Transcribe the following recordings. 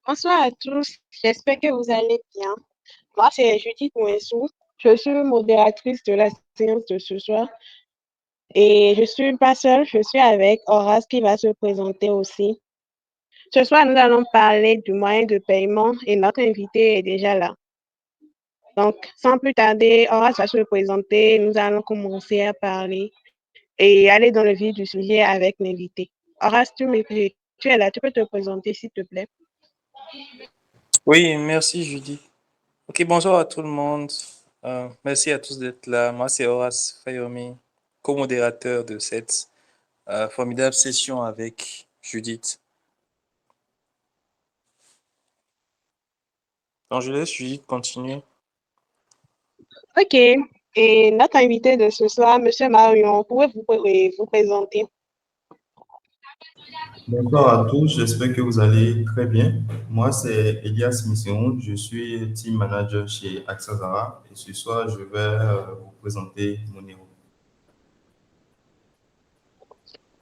Bonsoir à tous, j'espère que vous allez bien. Moi, c'est Judith Mouessou. Je suis modératrice de la séance de ce soir et je ne suis pas seule, je suis avec Horace qui va se présenter aussi. Ce soir, nous allons parler du moyen de paiement et notre invité est déjà là. Donc, sans plus tarder, Horace va se présenter, nous allons commencer à parler et aller dans le vif du sujet avec l'invité. Horace, tu es là, tu peux te présenter s'il te plaît. Oui, merci Judy. Ok, bonjour à tout le monde. Merci à tous d'être là. Moi, c'est Horace Fayomi, co-modérateur de cette formidable session avec Judith. Donc, je laisse Judith continuer. Ok. Et notre invité de ce soir, Monsieur Marion, pouvez-vous vous présenter? Bonsoir à tous, j'espère que vous allez très bien. Moi, c'est Elias Misseroun, je suis team manager chez AXA Zara et ce soir, je vais vous présenter mon héros.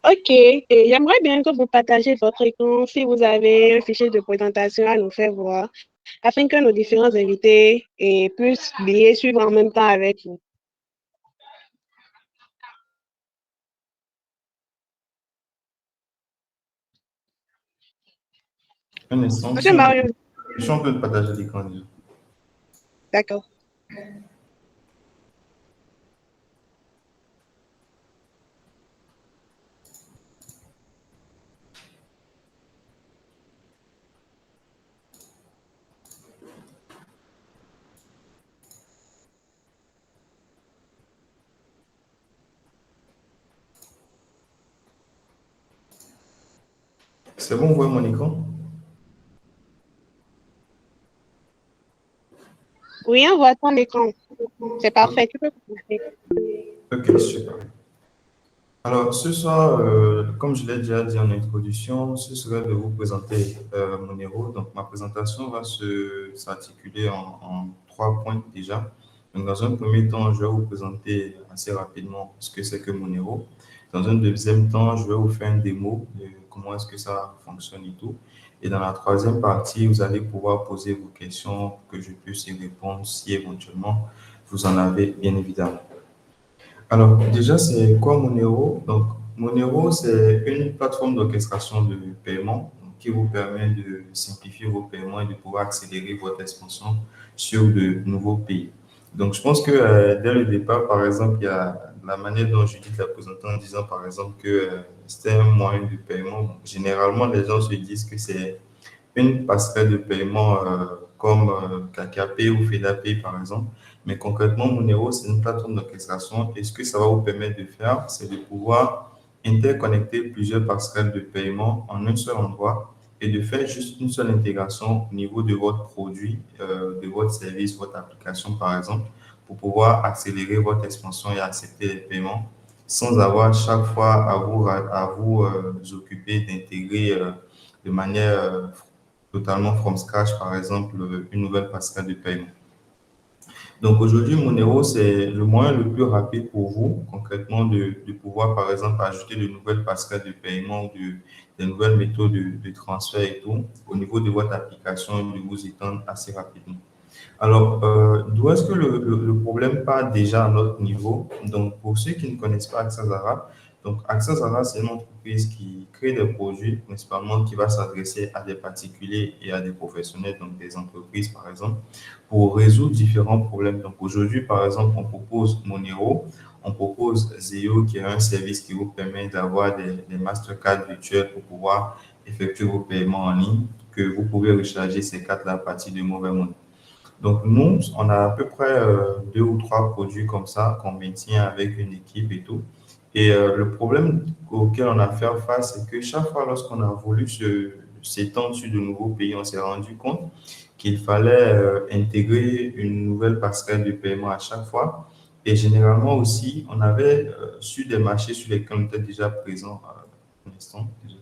Ok. Et j'aimerais bien que vous partagiez votre écran si vous avez un fichier de présentation à nous faire voir, afin que nos différents invités puissent bien suivre en même temps avec vous. Un instant, Monsieur Marion, je suis en train de partager l'écran déjà. d'accord. C'est bon, vous voyez mon écran? Oui, on voit ton écran. C'est parfait, tu peux commencer. Ok, super. Alors, ce soir, comme je l'ai déjà dit en introduction, ce serait de vous présenter mon héros. Donc, ma présentation va s'articuler en trois points déjà. Donc, dans un premier temps, je vais vous présenter assez rapidement ce que c'est que mon héros. Dans un deuxième temps, je vais vous faire une démo de comment est-ce que ça fonctionne et tout. Et dans la troisième partie, vous allez pouvoir poser vos questions pour que je puisse y répondre si éventuellement vous en avez, bien évidemment. Alors, déjà, c'est quoi Monero? Donc, Monero, c'est une plateforme d'orchestration de paiement qui vous permet de simplifier vos paiements et de pouvoir accélérer votre expansion sur de nouveaux pays. Donc, je pense que dès le départ, par exemple, il y a la manière dont Judith l'a présenté en disant, par exemple, que c'était un moyen de paiement. Bon, généralement, les gens se disent que c'est une passerelle de paiement comme KKP ou FedaPay, par exemple. Mais concrètement, Monero, c'est une plateforme d'orchestration. Et ce que ça va vous permettre de faire, c'est de pouvoir interconnecter plusieurs passerelles de paiement en un seul endroit et de faire juste une seule intégration au niveau de votre produit, de votre service, votre application, par exemple, pour pouvoir accélérer votre expansion et accepter les paiements sans avoir chaque fois à vous occuper d'intégrer de manière totalement from scratch, par exemple, une nouvelle passerelle de paiement. Donc aujourd'hui, Monero, c'est le moyen le plus rapide pour vous, concrètement, de pouvoir, par exemple, ajouter de nouvelles passerelles de paiement ou des nouvelles méthodes de transfert et tout au niveau de votre application et de vous étendre assez rapidement. Alors, d'où est-ce que le problème part déjà à notre niveau? Donc, pour ceux qui ne connaissent pas Axazara, donc Axazara, c'est une entreprise qui crée des produits, principalement qui va s'adresser à des particuliers et à des professionnels, donc des entreprises, par exemple, pour résoudre différents problèmes. Donc, aujourd'hui, par exemple, on propose Monero, on propose Zeo, qui est un service qui vous permet d'avoir des Mastercards virtuels pour pouvoir effectuer vos paiements en ligne, que vous pouvez recharger ces cartes-là à partir de Mobile Money. Donc, nous, on a à peu près deux ou trois produits comme ça qu'on maintient avec une équipe et tout. Et le problème auquel on a fait face, c'est que chaque fois lorsqu'on a voulu s'étendre sur de nouveaux pays, on s'est rendu compte qu'il fallait intégrer une nouvelle passerelle de paiement à chaque fois. Et généralement aussi, on avait sur des marchés sur lesquels on était déjà présent. Un instant, désolé.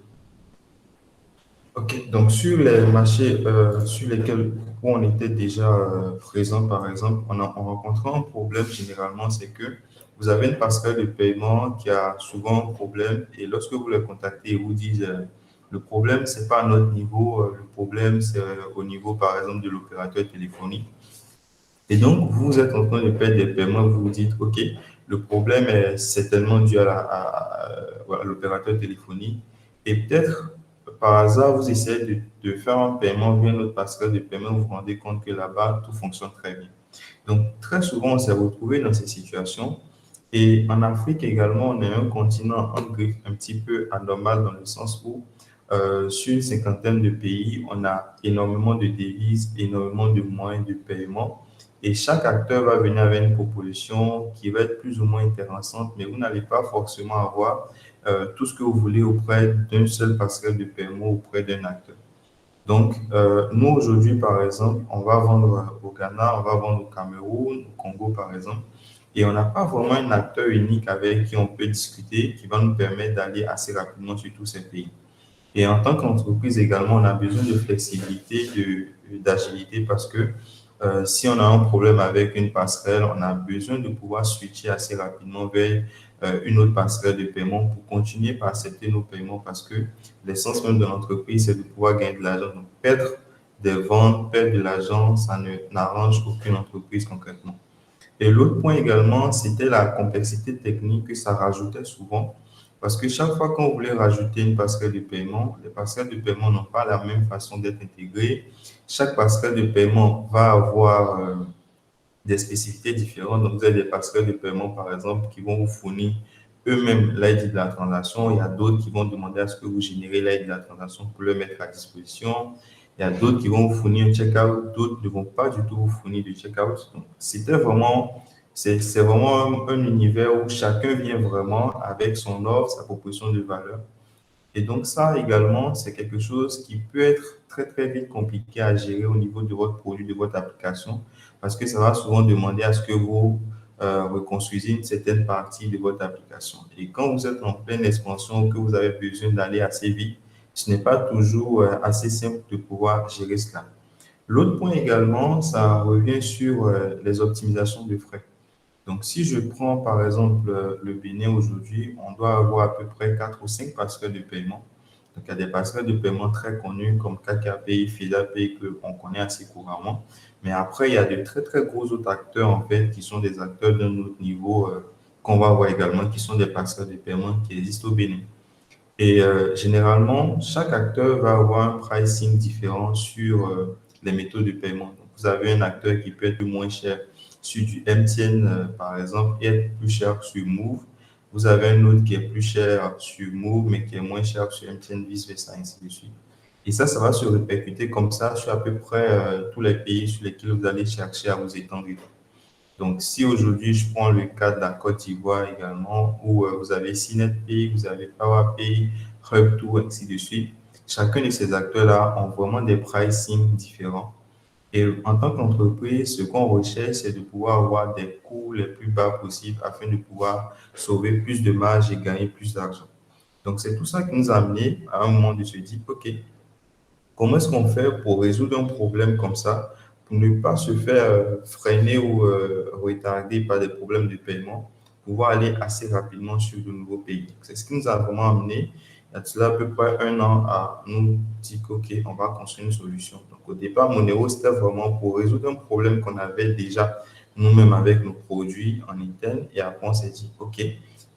Ok, donc sur les marchés sur lesquels où on était déjà présent, par exemple, on rencontre un problème généralement, c'est que vous avez une passerelle de paiement qui a souvent un problème et lorsque vous les contactez, ils vous disent Le problème, c'est pas à notre niveau, le problème, c'est au niveau, par exemple, de l'opérateur téléphonique. Et donc, vous êtes en train de perdre des paiements, vous vous dites, OK, le problème est certainement dû à l'opérateur téléphonique. Et peut-être, par hasard, vous essayez de faire un paiement via notre passerelle de paiement, vous vous rendez compte que là-bas, tout fonctionne très bien. Donc, très souvent, on s'est retrouvé dans ces situations. Et en Afrique également, on est un continent un petit peu anormal dans le sens où, sur une cinquantaine de pays, on a énormément de devises, énormément de moyens de paiement. Et chaque acteur va venir avec une proposition qui va être plus ou moins intéressante, mais vous n'allez pas forcément avoir tout ce que vous voulez auprès d'un seul passerelle de paiement, auprès d'un acteur. Donc, nous, aujourd'hui, par exemple, on va vendre au Ghana, on va vendre au Cameroun, au Congo, par exemple, et on n'a pas vraiment un acteur unique avec qui on peut discuter, qui va nous permettre d'aller assez rapidement sur tous ces pays. Et en tant qu'entreprise également, on a besoin de flexibilité, d'agilité parce que si on a un problème avec une passerelle, on a besoin de pouvoir switcher assez rapidement vers une autre passerelle de paiement pour continuer par accepter nos paiements parce que l'essence même de l'entreprise, c'est de pouvoir gagner de l'argent. Donc, perdre des ventes, perdre de l'argent, ça n'arrange aucune entreprise concrètement. Et l'autre point également, c'était la complexité technique que ça rajoutait souvent. Parce que chaque fois qu'on voulait rajouter une passerelle de paiement, les passerelles de paiement n'ont pas la même façon d'être intégrées. Chaque passerelle de paiement va avoir des spécificités différentes. Donc, vous avez des passerelles de paiement, par exemple, qui vont vous fournir eux-mêmes l'ID de la transaction. Il y a d'autres qui vont demander à ce que vous générez l'ID de la transaction pour le mettre à disposition. Il y a d'autres qui vont vous fournir un check-out, d'autres ne vont pas du tout vous fournir de check-out. Donc, c'est vraiment un univers où chacun vient vraiment avec son offre, sa proposition de valeur. Et donc, ça également, c'est quelque chose qui peut être très, très vite compliqué à gérer au niveau de votre produit, de votre application, parce que ça va souvent demander à ce que vous reconstruisiez une certaine partie de votre application. Et quand vous êtes en pleine expansion, que vous avez besoin d'aller assez vite, ce n'est pas toujours assez simple de pouvoir gérer cela. L'autre point également, ça revient sur les optimisations de frais. Donc, si je prends par exemple le Bénin aujourd'hui, on doit avoir à peu près 4 ou 5 passerelles de paiement. Donc, il y a des passerelles de paiement très connues comme KKPay, FidaPay qu'on connaît assez couramment. Mais après, il y a de très, très gros autres acteurs en fait qui sont des acteurs d'un autre niveau qu'on va voir également, qui sont des passerelles de paiement qui existent au Bénin. Et généralement, chaque acteur va avoir un pricing différent sur les méthodes de paiement. Donc, vous avez un acteur qui peut être moins cher sur du MTN, par exemple, et être plus cher sur Move. Vous avez un autre qui est plus cher sur Move, mais qui est moins cher sur MTN, vice-versa, ainsi de suite. Et ça va se répercuter comme ça sur à peu près tous les pays sur lesquels vous allez chercher à vous étendre. Donc, si aujourd'hui, je prends le cas de la Côte d'Ivoire également, où vous avez CNetPay, vous avez PowerPay, Hub2, ainsi de suite, chacun de ces acteurs-là ont vraiment des pricing différents. Et en tant qu'entreprise, ce qu'on recherche, c'est de pouvoir avoir des coûts les plus bas possibles afin de pouvoir sauver plus de marge et gagner plus d'argent. Donc, c'est tout ça qui nous a amené à un moment de se dire, OK, comment est-ce qu'on fait pour résoudre un problème comme ça, pour ne pas se faire freiner ou retarder par des problèmes de paiement, pouvoir aller assez rapidement sur de nouveaux pays. C'est ce qui nous a vraiment amené, il y a de cela à peu près un an, à nous dire OK, on va construire une solution. Donc au départ, Monero, c'était vraiment pour résoudre un problème qu'on avait déjà nous-mêmes avec nos produits en interne. Et après, on s'est dit, OK,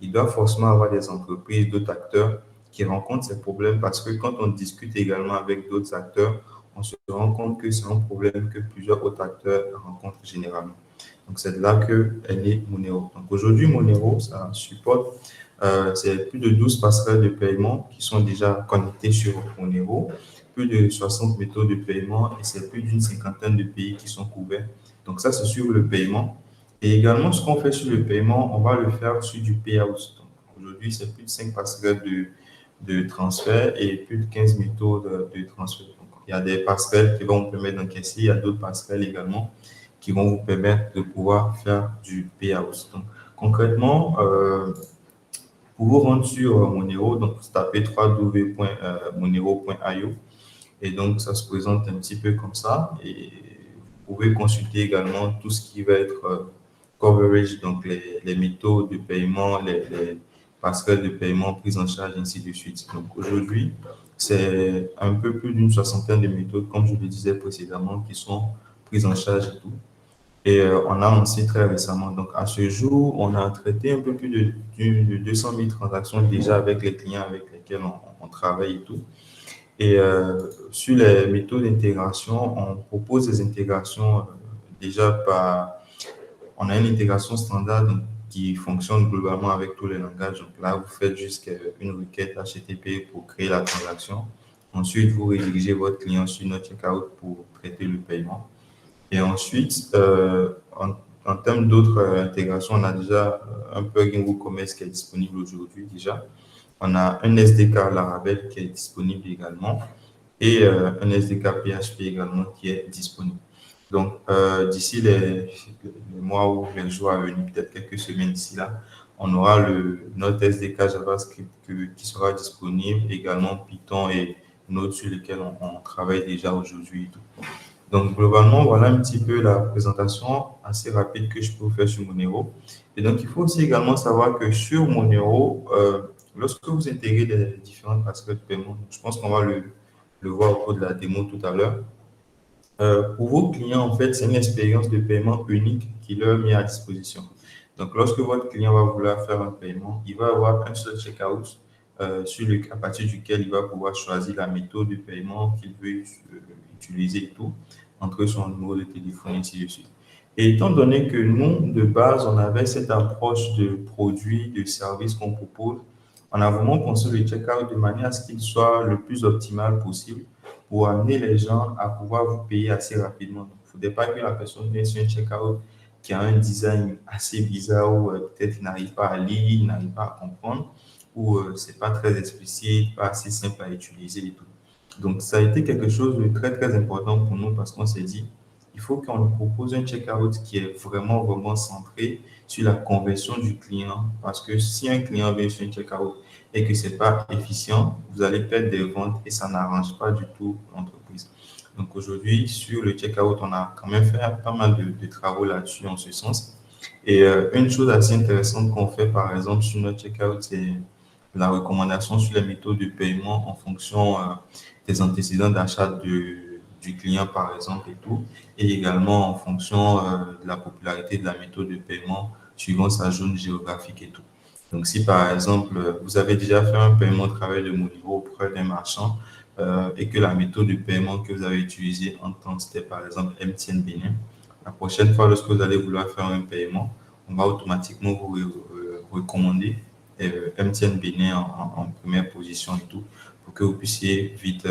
il doit forcément avoir des entreprises, d'autres acteurs qui rencontrent ces problèmes parce que quand on discute également avec d'autres acteurs, on se rend compte que c'est un problème que plusieurs autres acteurs rencontrent généralement. Donc, c'est de là qu'est né Monero. Donc, aujourd'hui, Monero, ça supporte c'est plus de 12 passerelles de paiement qui sont déjà connectées sur Monero, plus de 60 méthodes de paiement et c'est plus d'une cinquantaine de pays qui sont couverts. Donc, ça, c'est sur le paiement. Et également, ce qu'on fait sur le paiement, on va le faire sur du payout. Donc, aujourd'hui, c'est plus de 5 passerelles de transfert et plus de 15 méthodes de transfert. Donc, il y a des passerelles qui vont vous permettre d'encaisser, il y a d'autres passerelles également qui vont vous permettre de pouvoir faire du payout. Donc, concrètement, pour vous rendre sur Monero, donc vous tapez www.monero.io et donc ça se présente un petit peu comme ça et vous pouvez consulter également tout ce qui va être coverage, donc les méthodes de paiement, les passerelles de paiement, prise en charge, ainsi de suite. Donc aujourd'hui, c'est un peu plus d'une soixantaine de méthodes, comme je le disais précédemment, qui sont prises en charge et tout. Et on a lancé très récemment. Donc, à ce jour, on a traité un peu plus de 200 000 transactions déjà avec les clients avec lesquels on travaille et tout. Et sur les méthodes d'intégration, on propose des intégrations déjà par... On a une intégration standard donc, qui fonctionne globalement avec tous les langages. Donc là, vous faites juste une requête HTTP pour créer la transaction. Ensuite, vous redirigez votre client sur notre checkout pour traiter le paiement. Et ensuite, en termes d'autres intégrations, on a déjà un plugin WooCommerce qui est disponible aujourd'hui déjà. On a un SDK Laravel qui est disponible également et un SDK PHP également qui est disponible. Donc, d'ici les mois ou les jours à venir, peut-être quelques semaines d'ici là, on aura notre SDK JavaScript qui sera disponible, également Python et Node sur lesquels on travaille déjà aujourd'hui. Donc, globalement, voilà un petit peu la présentation assez rapide que je peux vous faire sur Monero. Et donc, il faut aussi également savoir que sur Monero, lorsque vous intégrez les différentes passerelles de paiement, je pense qu'on va le voir au cours de la démo tout à l'heure, pour vos clients, en fait, c'est une expérience de paiement unique qui leur est mise à disposition. Donc, lorsque votre client va vouloir faire un paiement, il va avoir un seul checkout à partir duquel il va pouvoir choisir la méthode de paiement qu'il veut utiliser et tout, entre son numéro de téléphone et ainsi de suite. Et étant donné que nous, de base, on avait cette approche de produits, de services qu'on propose, on a vraiment pensé le checkout de manière à ce qu'il soit le plus optimal possible pour amener les gens à pouvoir vous payer assez rapidement. Il ne faudrait pas que la personne vienne sur un checkout qui a un design assez bizarre ou peut-être il n'arrive pas à lire, il n'arrive pas à comprendre ou ce n'est pas très explicite, pas assez simple à utiliser et tout. Donc, ça a été quelque chose de très, très important pour nous parce qu'on s'est dit, il faut qu'on propose un checkout qui est vraiment, vraiment centré sur la conversion du client. Parce que si un client vient sur un checkout et que ce n'est pas efficient, vous allez perdre des ventes et ça n'arrange pas du tout l'entreprise. Donc aujourd'hui, sur le checkout, on a quand même fait pas mal de travaux là-dessus en ce sens. Et une chose assez intéressante qu'on fait, par exemple, sur notre checkout, c'est la recommandation sur les méthodes de paiement en fonction des antécédents d'achat du client, par exemple, et tout, et également en fonction de la popularité de la méthode de paiement suivant sa zone géographique et tout. Donc, si par exemple, vous avez déjà fait un paiement au travers de Monero auprès d'un marchand et que la méthode de paiement que vous avez utilisée en temps, c'était par exemple MTN Bénin, la prochaine fois, lorsque vous allez vouloir faire un paiement, on va automatiquement vous recommander MTN Bénin en première position et tout, pour que vous puissiez vite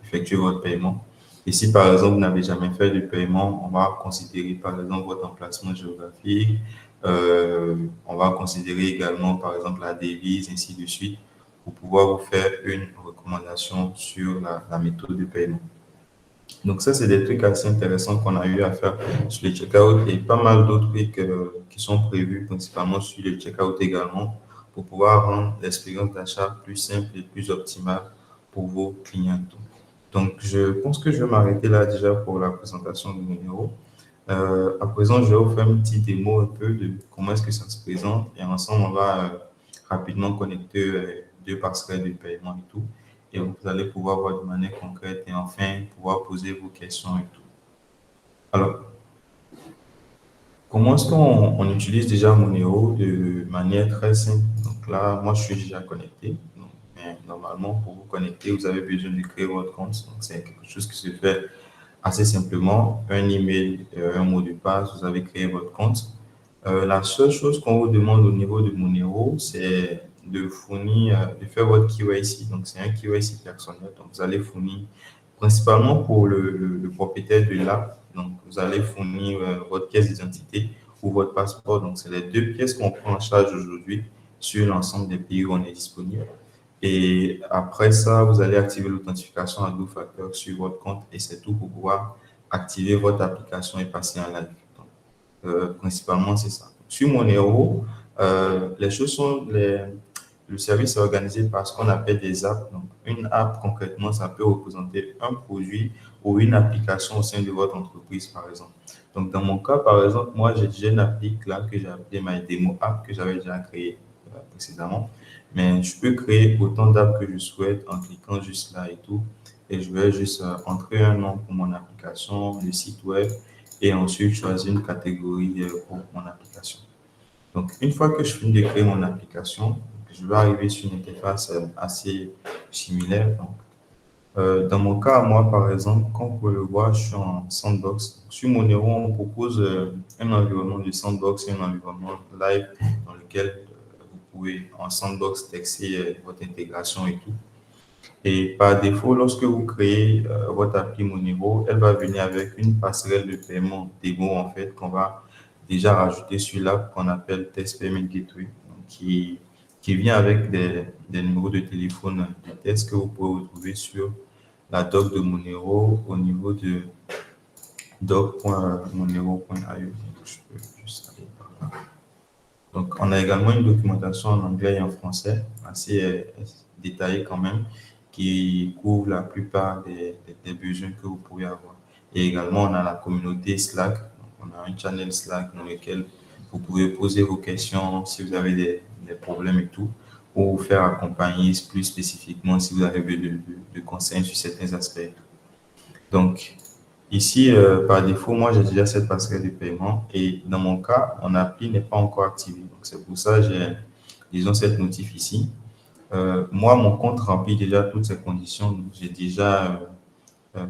effectuer votre paiement. Et si par exemple vous n'avez jamais fait de paiement, on va considérer par exemple votre emplacement géographique, on va considérer également par exemple la devise, ainsi de suite, pour pouvoir vous faire une recommandation sur la méthode de paiement. Donc ça, c'est des trucs assez intéressants qu'on a eu à faire sur les checkouts et pas mal d'autres trucs qui sont prévus principalement sur les checkouts également pour pouvoir rendre l'expérience d'achat plus simple et plus optimale pour vos clients. Donc, je pense que je vais m'arrêter là déjà pour la présentation du numéro. À présent, je vais vous faire une petite démo un peu de comment est-ce que ça se présente et ensemble, on va rapidement connecter deux passerelles de paiement et tout. Et vous allez pouvoir voir de manière concrète et enfin pouvoir poser vos questions et tout. Alors, comment est-ce qu'on utilise déjà Monero de manière très simple? Donc là, moi, je suis déjà connecté. Donc, mais normalement, pour vous connecter, vous avez besoin de créer votre compte. Donc, c'est quelque chose qui se fait assez simplement. Un email, un mot de passe, vous avez créé votre compte. La seule chose qu'on vous demande au niveau de Monero, c'est de fournir, de faire votre KYC. Donc, c'est un KYC personnel. Donc, vous allez fournir principalement pour le propriétaire de l'app. Donc, vous allez fournir votre pièce d'identité ou votre passeport. Donc, c'est les deux pièces qu'on prend en charge aujourd'hui sur l'ensemble des pays où on est disponible. Et après ça, vous allez activer l'authentification à deux facteurs sur votre compte et c'est tout pour pouvoir activer votre application et passer en live. Donc, principalement, c'est ça. Sur Monero, les choses sont le service est organisé par ce qu'on appelle des apps. Donc, une app, concrètement, ça peut représenter un produit ou une application au sein de votre entreprise, par exemple. Donc, dans mon cas, par exemple, moi, j'ai déjà une appli là que j'ai appelée My Demo App que j'avais déjà créée précédemment. Mais je peux créer autant d'apps que je souhaite en cliquant juste là et tout. Et je vais juste entrer un nom pour mon application, le site web, et ensuite choisir une catégorie pour mon application. Donc, une fois que je finis de créer mon application, je vais arriver sur une interface assez similaire. Donc, dans mon cas, moi, par exemple, comme vous pouvez le voir, je suis en sandbox. Sur Monero, on propose un environnement de sandbox et un environnement live dans lequel vous pouvez, en sandbox, tester votre intégration et tout. Et par défaut, lorsque vous créez votre appli Monero, elle va venir avec une passerelle de paiement démo, en fait, qu'on va déjà rajouter sur l'app qu'on appelle Test Payment Gateway, donc qui vient avec des numéros de téléphone de test que vous pouvez retrouver sur la doc de Monero au niveau de doc.monero.io. Je peux juste aller par là. Donc, on a également une documentation en anglais et en français, assez détaillée quand même, qui couvre la plupart des besoins que vous pouvez avoir. Et également, on a la communauté Slack. Donc, on a un channel Slack dans lequel vous pouvez poser vos questions si vous avez des problèmes et tout, ou vous faire accompagner plus spécifiquement si vous avez besoin de conseils sur certains aspects. Donc, ici, par défaut, moi, j'ai déjà cette passerelle de paiement et dans mon cas, mon appli n'est pas encore activé. Donc, c'est pour ça que j'ai, disons, cette notif ici. Moi, mon compte remplit déjà toutes ces conditions. Donc, j'ai déjà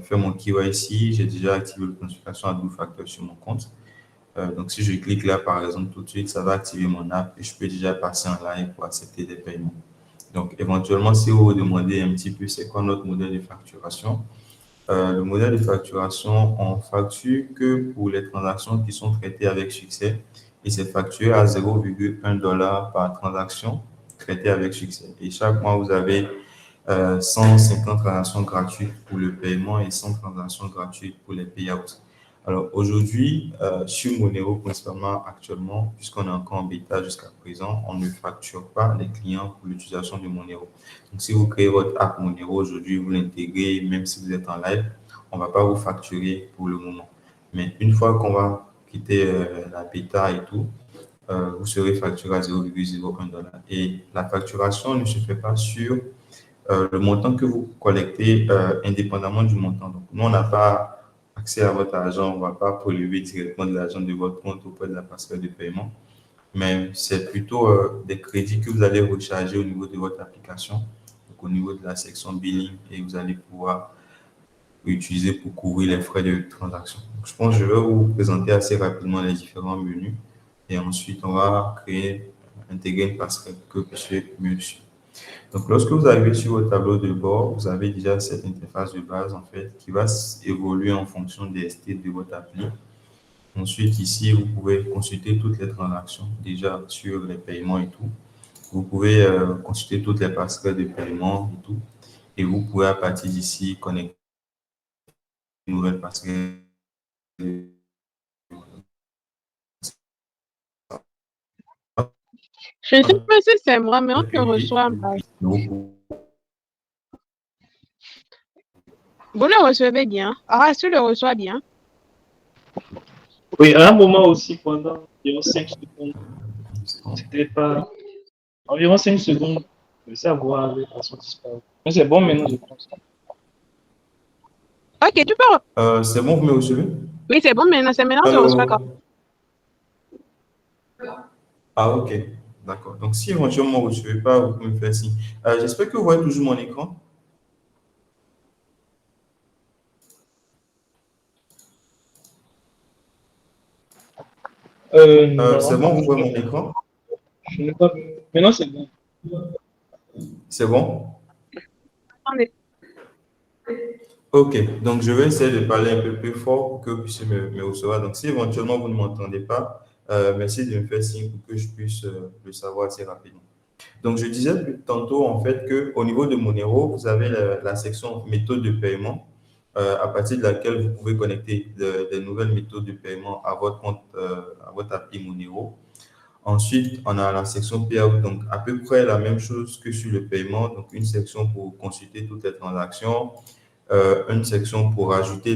fait mon KYC, j'ai déjà activé l'authentification à double facteur sur mon compte. Donc, si je clique là, par exemple, tout de suite, ça va activer mon app et je peux déjà passer en live pour accepter des paiements. Donc, éventuellement, si vous vous demandez un petit peu c'est quoi notre modèle de facturation, le modèle de facturation, on facture que pour les transactions qui sont traitées avec succès et c'est facturé à 0,1 $ par transaction traitée avec succès. Et chaque mois, vous avez 150 transactions gratuites pour le paiement et 100 transactions gratuites pour les payouts. Alors aujourd'hui, sur Monero, principalement actuellement, puisqu'on est encore en bêta jusqu'à présent, on ne facture pas les clients pour l'utilisation de Monero. Donc si vous créez votre app Monero aujourd'hui, vous l'intégrez, même si vous êtes en live, on ne va pas vous facturer pour le moment. Mais une fois qu'on va quitter la bêta et tout, vous serez facturé à 0,01 $. Et la facturation ne se fait pas sur le montant que vous collectez indépendamment du montant. Donc, nous, on n'a pas accès à votre argent, on ne va pas prélever directement de l'argent de votre compte auprès de la passerelle de paiement, mais c'est plutôt des crédits que vous allez recharger au niveau de votre application, donc au niveau de la section billing, et vous allez pouvoir utiliser pour couvrir les frais de transaction. Donc, je pense que je vais vous présenter assez rapidement les différents menus et ensuite on va intégrer une passerelle que vous puissiez mieux suivre. Donc, lorsque vous arrivez sur votre tableau de bord, vous avez déjà cette interface de base en fait qui va évoluer en fonction des styles de votre appli. Ensuite, ici, vous pouvez consulter toutes les transactions déjà sur les paiements et tout. Vous pouvez consulter toutes les passerelles de paiement et tout. Et vous pouvez à partir d'ici connecter une nouvelle passerelle. Je ne sais pas si c'est moi, mais on te Public. reçoit mal. Vous le recevez bien. Ah, tu le reçois bien. Oui, à un moment aussi, pendant environ 5 secondes, c'était pas. Environ 5 secondes, le cerveau avait passé disparu. Mais c'est bon, maintenant je pense. Ok, tu peux. C'est bon, vous me recevez? Oui, c'est bon, maintenant, c'est maintenant, on te reçoit quand. Ah, ok. D'accord. Donc, si éventuellement vous ne recevez pas, vous pouvez me faire signe. J'espère que vous voyez toujours mon écran. Non, C'est bon, vous voyez mon écran? je n'ai pas vu. Maintenant c'est bon. C'est bon? Attendez. Ok. Donc, je vais essayer de parler un peu plus fort pour que vous puissiez me recevoir. Donc, si éventuellement vous ne m'entendez pas, merci de me faire signe pour que je puisse le savoir assez rapidement. Donc, je disais tantôt, en fait, qu'au niveau de Monero, vous avez la section méthode de paiement, à partir de laquelle vous pouvez connecter des nouvelles méthodes de paiement à votre compte, à votre appli Monero. Ensuite, on a la section payout, donc à peu près la même chose que sur le paiement, donc une section pour consulter toutes les transactions, une section pour ajouter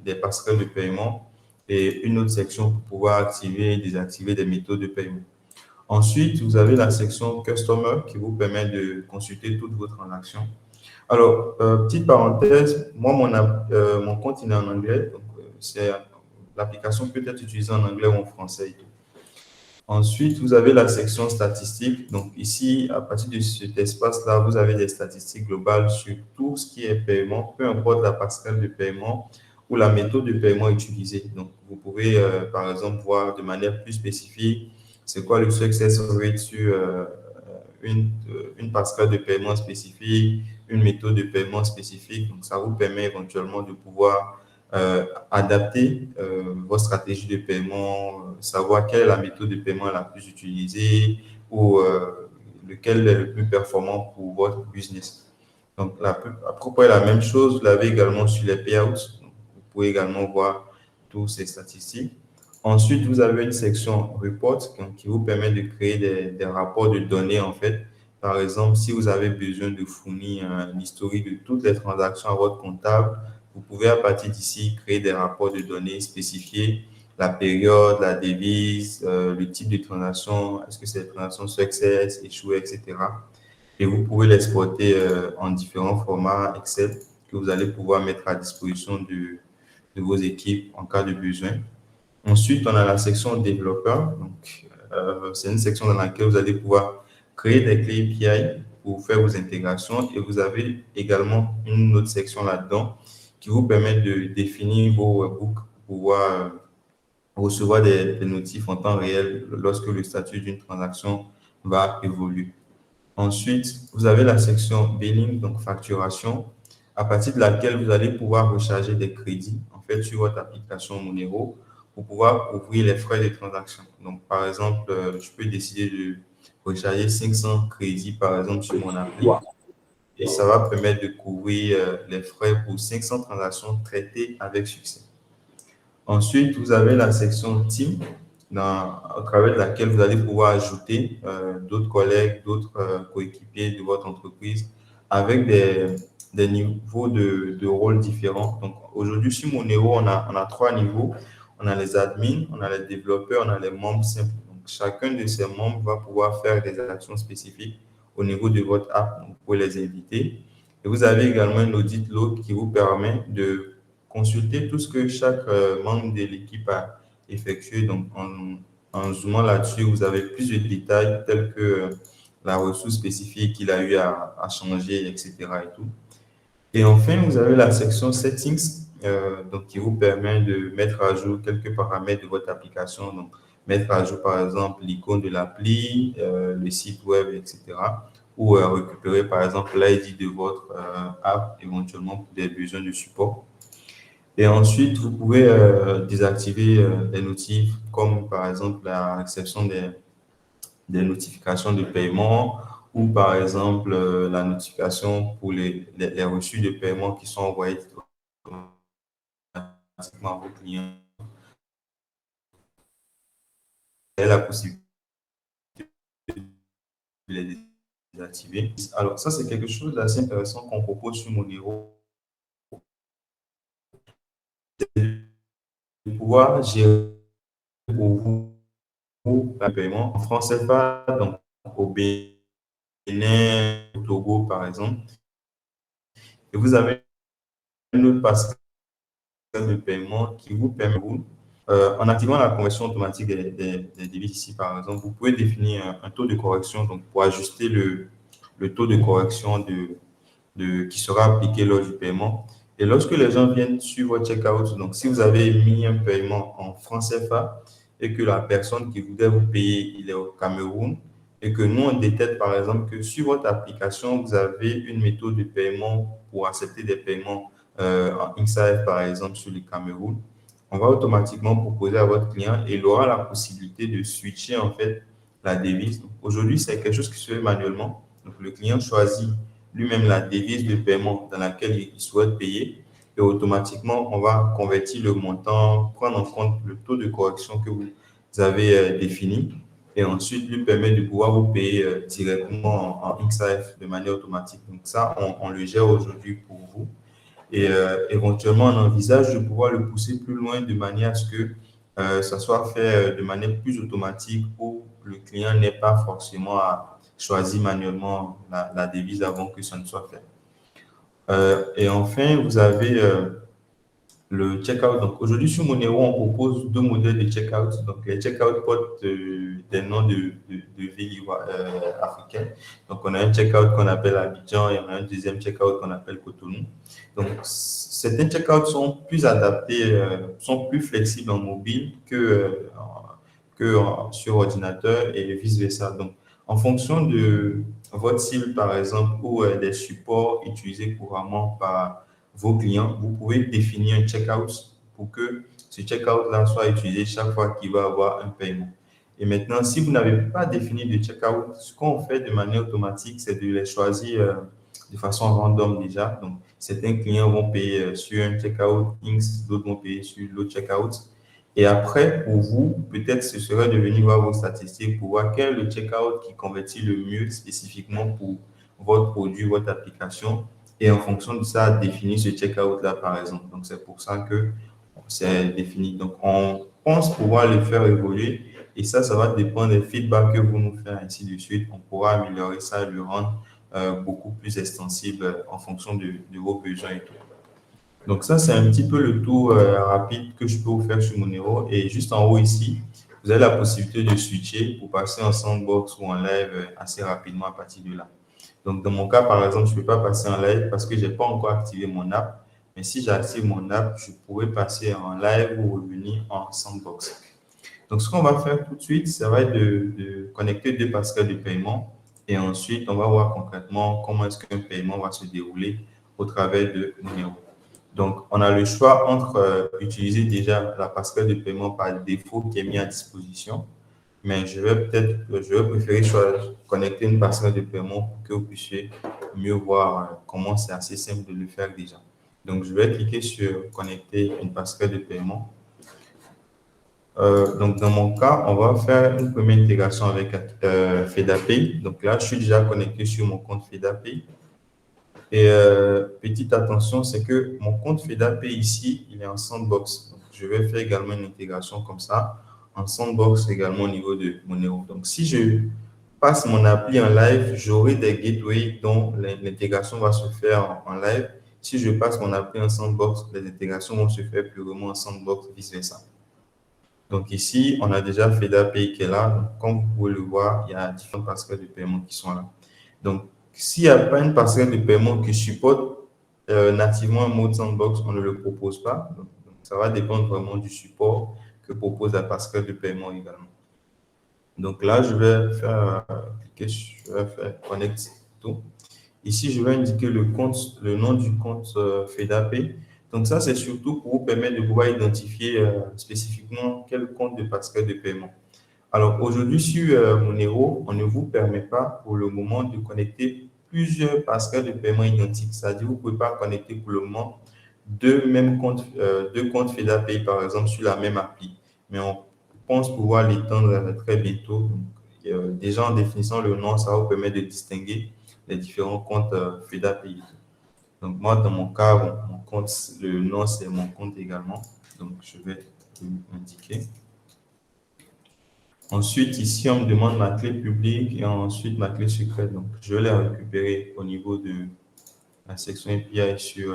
des passerelles de paiement et une autre section pour pouvoir activer et désactiver des méthodes de paiement. Ensuite, vous avez la section Customer qui vous permet de consulter toutes vos transactions. Alors, petite parenthèse, moi, mon compte, il est en anglais. Donc, l'application peut être utilisée en anglais ou en français et tout. Ensuite, vous avez la section statistiques. Donc, ici, à partir de cet espace-là, vous avez des statistiques globales sur tout ce qui est paiement, peu importe la passerelle de paiement ou la méthode de paiement utilisée. Donc, vous pouvez, par exemple, voir de manière plus spécifique, c'est quoi le success rate sur une passerelle de paiement spécifique, une méthode de paiement spécifique. Donc, ça vous permet éventuellement de pouvoir adapter votre stratégie de paiement, savoir quelle est la méthode de paiement la plus utilisée ou lequel est le plus performant pour votre business. Donc, à propos de la même chose, vous l'avez également sur les payouts. Donc, vous pouvez également voir toutes ces statistiques. Ensuite, vous avez une section report qui vous permet de créer des rapports de données, en fait. Par exemple, si vous avez besoin de fournir un historique de toutes les transactions à votre comptable, vous pouvez à partir d'ici créer des rapports de données spécifiés, la période, la devise, le type de transaction, est-ce que c'est des transactions success, échouées, etc. Et vous pouvez l'exporter en différents formats Excel que vous allez pouvoir mettre à disposition de vos équipes en cas de besoin. Ensuite, on a la section développeur. Donc, c'est une section dans laquelle vous allez pouvoir créer des clés API pour faire vos intégrations. Et vous avez également une autre section là-dedans qui vous permet de définir vos webhooks pour pouvoir recevoir des notifs en temps réel lorsque le statut d'une transaction va évoluer. Ensuite, vous avez la section billing, donc facturation, à partir de laquelle vous allez pouvoir recharger des crédits en fait sur votre application Monero pour pouvoir couvrir les frais de transaction. Donc, par exemple, je peux décider de recharger 500 crédits, par exemple, sur mon appli et ça va permettre de couvrir les frais pour 500 transactions traitées avec succès. Ensuite, vous avez la section Team, à travers laquelle vous allez pouvoir ajouter d'autres collègues, d'autres coéquipiers de votre entreprise avec des niveaux de rôles différents. Donc, aujourd'hui, sur Monero, on a trois niveaux. On a les admins, on a les développeurs, on a les membres simples. Donc, chacun de ces membres va pouvoir faire des actions spécifiques au niveau de votre app. Donc, vous pouvez les inviter. Et vous avez également un audit log qui vous permet de consulter tout ce que chaque membre de l'équipe a effectué. Donc, en zoomant là-dessus, vous avez plus de détails tels que la ressource spécifique qu'il a eu à changer, etc. Et tout. Et enfin, vous avez la section Settings, donc, qui vous permet de mettre à jour quelques paramètres de votre application. Donc, mettre à jour, par exemple, l'icône de l'appli, le site web, etc. Ou récupérer, par exemple, l'ID de votre app, éventuellement pour des besoins de support. Et ensuite, vous pouvez désactiver des notifs comme par exemple la réception des notifications de paiement ou par exemple la notification pour les reçus de paiement qui sont envoyés automatiquement à vos clients. Et la possibilité de les désactiver. Alors, ça, c'est quelque chose d'assez intéressant qu'on propose sur Monero. De pouvoir gérer pour vous le paiement en francs CFA, donc au Bénin, au Togo, par exemple. Et vous avez une autre passerelle de paiement qui vous permet, en activant la conversion automatique des devises ici, par exemple, vous pouvez définir un taux de correction donc pour ajuster le taux de correction qui sera appliqué lors du paiement. Et lorsque les gens viennent sur votre checkout, donc si vous avez mis un paiement en francs CFA et que la personne qui voudrait vous payer, il est au Cameroun, et que nous, on détecte par exemple que sur votre application, vous avez une méthode de paiement pour accepter des paiements en XAF, par exemple, sur le Cameroun, on va automatiquement proposer à votre client et il aura la possibilité de switcher en fait la devise. Aujourd'hui, c'est quelque chose qui se fait manuellement. Donc, le client choisit lui-même la devise de paiement dans laquelle il souhaite payer et automatiquement, on va convertir le montant, prendre en compte le taux de correction que vous avez défini et ensuite lui permettre de pouvoir vous payer directement en XAF de manière automatique. Donc ça, on le gère aujourd'hui pour vous et éventuellement, on envisage de pouvoir le pousser plus loin de manière à ce que ça soit fait de manière plus automatique pour le client n'ait pas forcément à choisir manuellement la devise avant que ça ne soit fait. Et enfin, vous avez le checkout. Donc, aujourd'hui, sur Monero, on propose deux modèles de checkout. Donc, les checkouts portent des noms de villes africaines. Donc, on a un checkout qu'on appelle Abidjan et on a un deuxième checkout qu'on appelle Cotonou. Donc, certains checkouts sont plus adaptés, sont plus flexibles en mobile que sur ordinateur et vice-versa. Donc, en fonction de votre cible, par exemple, ou des supports utilisés couramment par vos clients, vous pouvez définir un checkout pour que ce checkout-là soit utilisé chaque fois qu'il va avoir un paiement. Et maintenant, si vous n'avez pas défini de checkout, ce qu'on fait de manière automatique, c'est de les choisir de façon random déjà. Donc, certains clients vont payer sur un checkout X, d'autres vont payer sur l'autre checkout. Et après, pour vous, peut-être ce serait de venir voir vos statistiques pour voir quel est le checkout qui convertit le mieux spécifiquement pour votre produit, votre application. Et en fonction de ça, définir ce checkout-là, par exemple. Donc, c'est pour ça que c'est défini. Donc, on pense pouvoir le faire évoluer. Et ça va dépendre des feedbacks que vous nous faites, ainsi de suite. On pourra améliorer ça et le rendre beaucoup plus extensible en fonction de vos besoins et tout. Donc, ça, c'est un petit peu le tour rapide que je peux vous faire sur Monero. Et juste en haut ici, vous avez la possibilité de switcher pour passer en sandbox ou en live assez rapidement à partir de là. Donc, dans mon cas, par exemple, je ne peux pas passer en live parce que je n'ai pas encore activé mon app. Mais si j'active mon app, je pourrais passer en live ou revenir en sandbox. Donc, ce qu'on va faire tout de suite, ça va être de connecter deux passerelles de paiement. Et ensuite, on va voir concrètement comment est-ce qu'un paiement va se dérouler au travers de Monero. Donc, on a le choix entre utiliser déjà la passerelle de paiement par défaut qui est mise à disposition. Mais je vais préférer connecter une passerelle de paiement pour que vous puissiez mieux voir comment c'est assez simple de le faire déjà. Donc, je vais cliquer sur connecter une passerelle de paiement. Donc, dans mon cas, on va faire une première intégration avec FedApay. Donc là, je suis déjà connecté sur mon compte FedApay. Et petite attention, c'est que mon compte FedApay ici, il est en sandbox. Donc, je vais faire également une intégration comme ça, en sandbox également au niveau de Monero. Donc, si je passe mon appli en live, j'aurai des gateways dont l'intégration va se faire en live. Si je passe mon appli en sandbox, les intégrations vont se faire purement en sandbox, vice-versa. Donc ici, on a déjà FedApay qui est là. Donc, comme vous pouvez le voir, il y a différentes passerelles de paiement qui sont là. Donc, s'il n'y a pas une passerelle de paiement qui supporte nativement un mode sandbox, on ne le propose pas. Donc, ça va dépendre vraiment du support que propose la passerelle de paiement également. Donc là, je vais faire Connect tout. Ici, je vais indiquer le nom du compte FedApay. Donc ça, c'est surtout pour vous permettre de pouvoir identifier spécifiquement quel compte de passerelle de paiement. Alors aujourd'hui, sur Monero, on ne vous permet pas pour le moment de connecter plusieurs passerelles de paiement identiques. C'est-à-dire que vous ne pouvez pas connecter pour le moment deux comptes FedApay, par exemple, sur la même appli. Mais on pense pouvoir l'étendre très bientôt. Donc, déjà, en définissant le nom, ça va vous permettre de distinguer les différents comptes FedApay. Donc, moi, dans mon cas, mon compte, le nom, c'est mon compte également. Donc, je vais l'indiquer. Ensuite, ici, on me demande ma clé publique et ensuite ma clé secrète. Donc, je vais la récupérer au niveau de la section API sur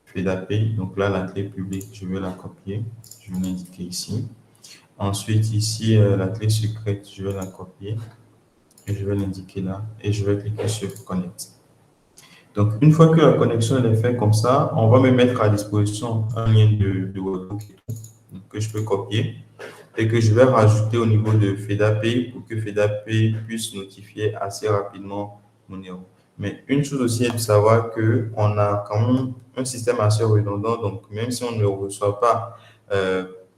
FedApay. Donc là, la clé publique, je vais la copier. Je vais l'indiquer ici. Ensuite, ici, la clé secrète, je vais la copier et je vais l'indiquer là. Et je vais cliquer sur Connect. Donc, une fois que la connexion est faite comme ça, on va me mettre à disposition un lien de webhook que je peux copier et que je vais rajouter au niveau de FedApay pour que FedApay puisse notifier assez rapidement Monero. Mais une chose aussi est de savoir qu'on a quand même un système assez redondant, donc même si on ne reçoit pas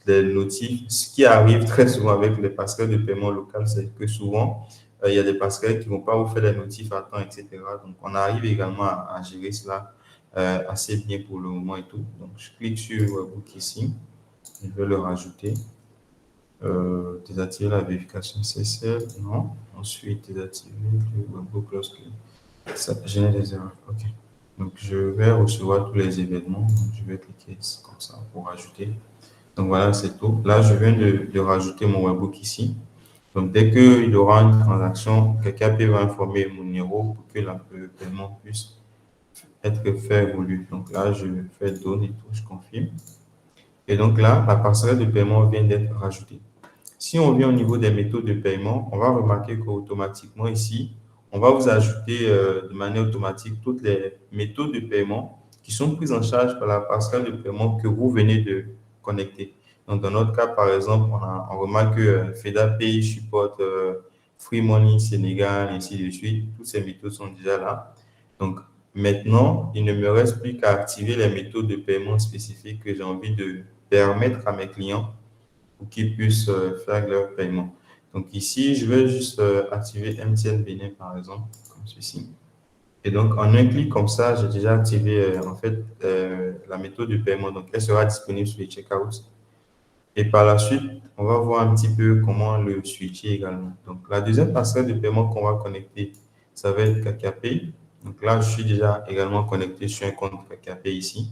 des notifs, ce qui arrive très souvent avec les passerelles de paiement local, c'est que souvent, il y a des passerelles qui ne vont pas vous faire les notifs à temps, etc. Donc, on arrive également à gérer cela assez bien pour le moment et tout. Donc, je clique sur Webhook ici, je vais le rajouter. Désactiver la vérification CSL, non. Ensuite, désactiver le webhook lorsque ça génère des erreurs. OK. Donc, je vais recevoir tous les événements. Donc, je vais cliquer comme ça pour ajouter. Donc voilà, c'est tout. Là, je viens de rajouter mon webbook ici. Donc dès qu'il y aura une transaction, quelqu'un va informer mon numéro pour que le paiement puisse être fait évoluer. Donc là, je fais donne et tout, je confirme. Et donc là, la passerelle de paiement vient d'être rajoutée. Si on vient au niveau des méthodes de paiement, on va remarquer qu'automatiquement ici, on va vous ajouter de manière automatique toutes les méthodes de paiement qui sont prises en charge par la passerelle de paiement que vous venez de connecter. Donc, dans notre cas, par exemple, on remarque que FEDAPay supporte Free Money, Sénégal, et ainsi de suite. Toutes ces méthodes sont déjà là. Donc, maintenant, il ne me reste plus qu'à activer les méthodes de paiement spécifiques que j'ai envie de permettre à mes clients pour qu'ils puissent faire leur paiement. Donc ici, je vais juste activer MTN Bénin, par exemple, comme ceci. Et donc, en un clic comme ça, j'ai déjà activé en fait la méthode de paiement. Donc, elle sera disponible sur les checkouts. Et par la suite, on va voir un petit peu comment le switcher également. Donc, la deuxième passerelle de paiement qu'on va connecter, ça va être KakaPay. Donc là, je suis déjà également connecté sur un compte KakaPay ici.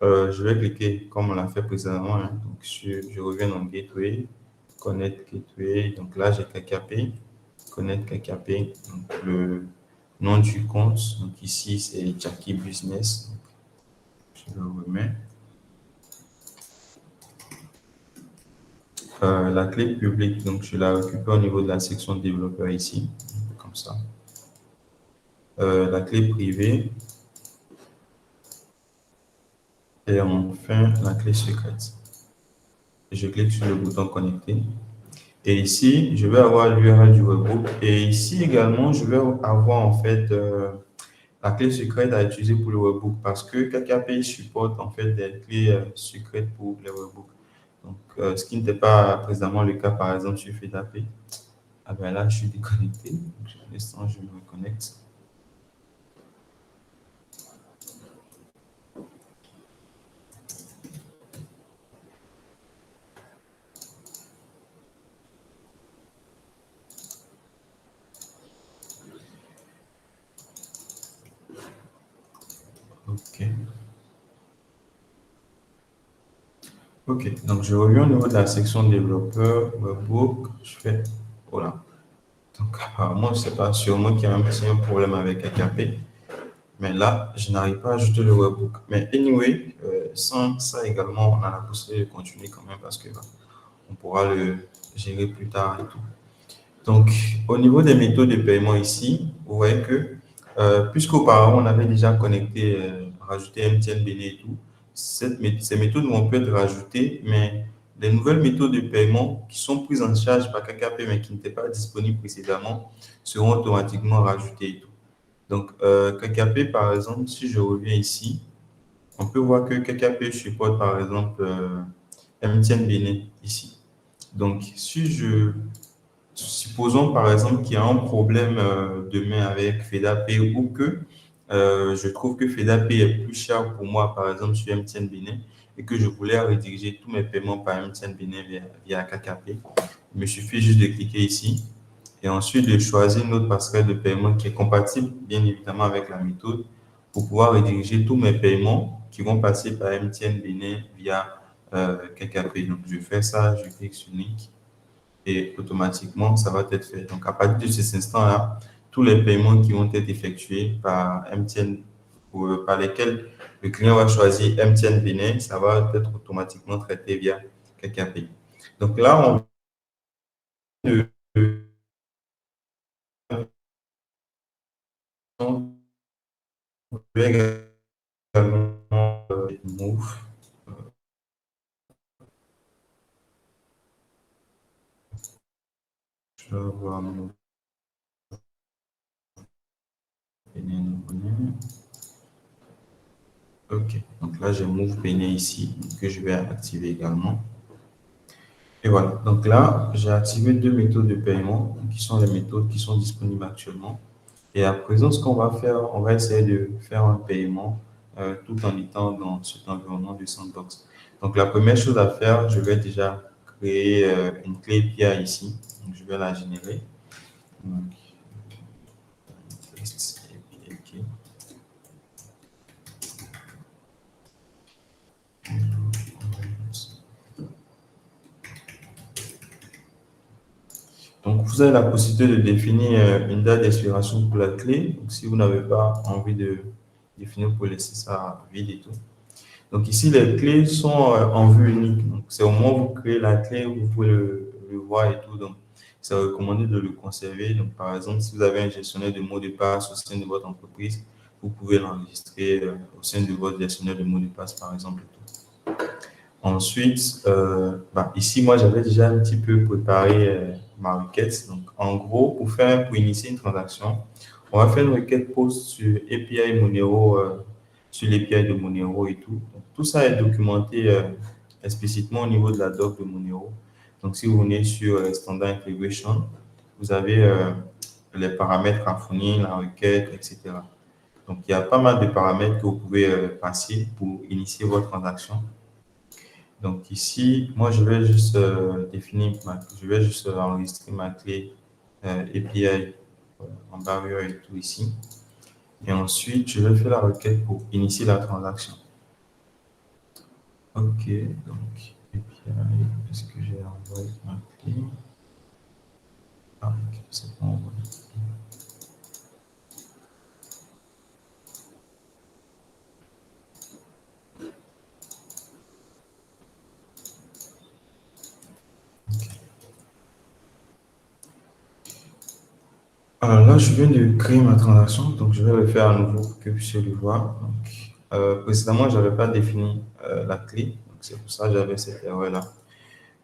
Je vais cliquer comme on l'a fait précédemment, hein. Donc, je reviens dans Gateway, Connect Gateway. Donc là, j'ai KakaPay, Connect KakaPay. Donc, le nom du compte, donc ici, c'est Jackie Business. Donc, je le remets. La clé publique, donc je la récupère au niveau de la section développeur ici, comme ça. La clé privée. Et enfin, la clé secrète. Je clique sur le bouton connecter. Et ici, je vais avoir l'URL du webhook. Et ici également, je vais avoir en fait la clé secrète à utiliser pour le webhook parce que KakaPay supporte en fait des clés secrètes pour les webhooks. Donc, ce qui n'était pas précédemment le cas, par exemple, sur FEDAPay. Ah ben là, je suis déconnecté. Donc, pour l'instant, je me reconnecte. OK. OK, donc je reviens au niveau de la section développeur, webhook, je fais, voilà. Donc apparemment, je ne sais pas, sûrement qu'il y a un petit problème avec KakaPay, mais là, je n'arrive pas à ajouter le webhook. Mais anyway, sans ça également, on a la possibilité de continuer quand même parce que on pourra le gérer plus tard et tout. Donc, au niveau des méthodes de paiement ici, vous voyez que, puisqu'auparavant, on avait déjà connecté, rajouté MTN Bénin et tout, ces méthodes vont peut être rajoutées, mais les nouvelles méthodes de paiement qui sont prises en charge par KakaPay, mais qui n'étaient pas disponibles précédemment, seront automatiquement rajoutées et tout. Donc, KakaPay, par exemple, si je reviens ici, on peut voir que KakaPay supporte, par exemple, MTN Bénin ici. Donc, si je supposons par exemple qu'il y a un problème demain avec FEDAPay ou que je trouve que FEDAPay est plus cher pour moi, par exemple sur MTN Bénin, et que je voulais rediriger tous mes paiements par MTN Bénin via KakaPay. Il me suffit juste de cliquer ici et ensuite de choisir une autre passerelle de paiement qui est compatible, bien évidemment, avec la méthode pour pouvoir rediriger tous mes paiements qui vont passer par MTN Bénin via KakaPay. Donc, je fais ça, je clique sur Link et automatiquement, ça va être fait. Donc, à partir de cet instant-là, tous les paiements qui vont être effectués par MTN ou par lesquels le client va choisir MTN Bénin, ça va être automatiquement traité via KakaPay. Donc là, on peut également move. Je vais voir mon Bénin. OK. Donc là, j'ai Move Bénin ici, que je vais activer également. Et voilà. Donc là, j'ai activé deux méthodes de paiement, qui sont les méthodes qui sont disponibles actuellement. Et à présent, ce qu'on va faire, on va essayer de faire un paiement tout en étant dans cet environnement de sandbox. Donc la première chose à faire, je vais déjà créer une clé API ici. Donc je vais la générer. Donc, test API key. vous avez la possibilité de définir une date d'expiration pour la clé. Donc, si vous n'avez pas envie de définir, vous pouvez laisser ça vide et tout. Donc, ici, les clés sont en vue unique. Donc, c'est au moment où vous créez la clé, vous pouvez le voir et tout. Donc, c'est recommandé de le conserver. Donc, par exemple, si vous avez un gestionnaire de mots de passe au sein de votre entreprise, vous pouvez l'enregistrer au sein de votre gestionnaire de mots de passe, par exemple. Ensuite, ici, moi, j'avais déjà un petit peu préparé ma requête. Donc, en gros, pour initier une transaction, on va faire une requête POST sur API Monero, sur l'API de Monero et tout. Donc, tout ça est documenté explicitement au niveau de la doc de Monero. Donc, si vous venez sur Standard Integration, vous avez les paramètres à fournir, la requête, etc. Donc, il y a pas mal de paramètres que vous pouvez passer pour initier votre transaction. Donc ici, moi, je vais juste je vais juste enregistrer ma clé API en barrière et tout ici. Et ensuite, je vais faire la requête pour initier la transaction. OK, donc API, est-ce que j'ai envoyé ma clé? Ah, OK, c'est pas envoyé. Alors là, je viens de créer ma transaction, donc je vais le faire à nouveau pour que vous puissiez le voir. Donc, précédemment, je n'avais pas défini la clé, donc c'est pour ça que j'avais cette erreur-là.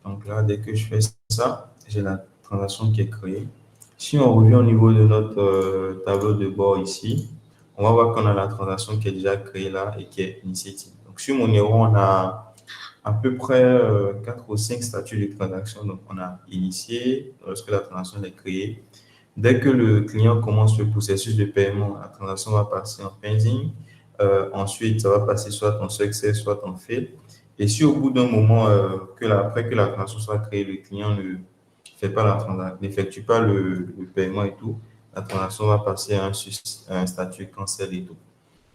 Donc là, dès que je fais ça, j'ai la transaction qui est créée. Si on revient au niveau de notre tableau de bord ici, on va voir qu'on a la transaction qui est déjà créée là et qui est initiative. Donc sur Monero, on a à peu près 4 ou 5 statuts de transaction. Donc on a initié lorsque la transaction est créée. Dès que le client commence le processus de paiement, la transaction va passer en pending. Ensuite, ça va passer soit en success, soit en fail. Et si au bout d'un moment, après que la transaction soit créée, le client ne fait pas la transaction, n'effectue pas le paiement et tout, la transaction va passer à un statut cancel et tout.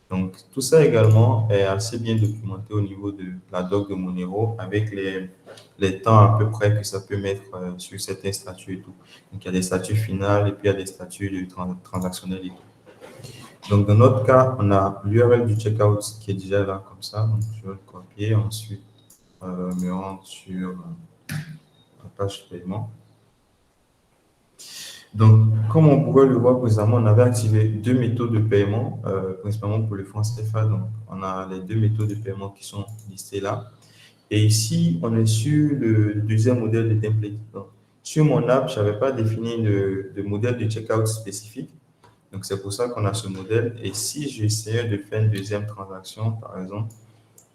Donc, tout ça également est assez bien documenté au niveau de la doc de Monero avec les temps à peu près que ça peut mettre sur certains statuts et tout. Donc, il y a des statuts finaux et puis il y a des statuts transactionnels et tout. Donc, dans notre cas, on a l'URL du checkout qui est déjà là comme ça. Donc, je vais le copier. Ensuite, me rendre sur la page paiement. Donc, comme on pouvait le voir précédemment, on avait activé deux méthodes de paiement, principalement pour le franc CFA. Donc, on a les deux méthodes de paiement qui sont listées là. Et ici, on est sur le deuxième modèle de template. Donc, sur mon app, je n'avais pas défini de modèle de checkout spécifique. Donc, c'est pour ça qu'on a ce modèle. Et si j'essayais de faire une deuxième transaction, par exemple,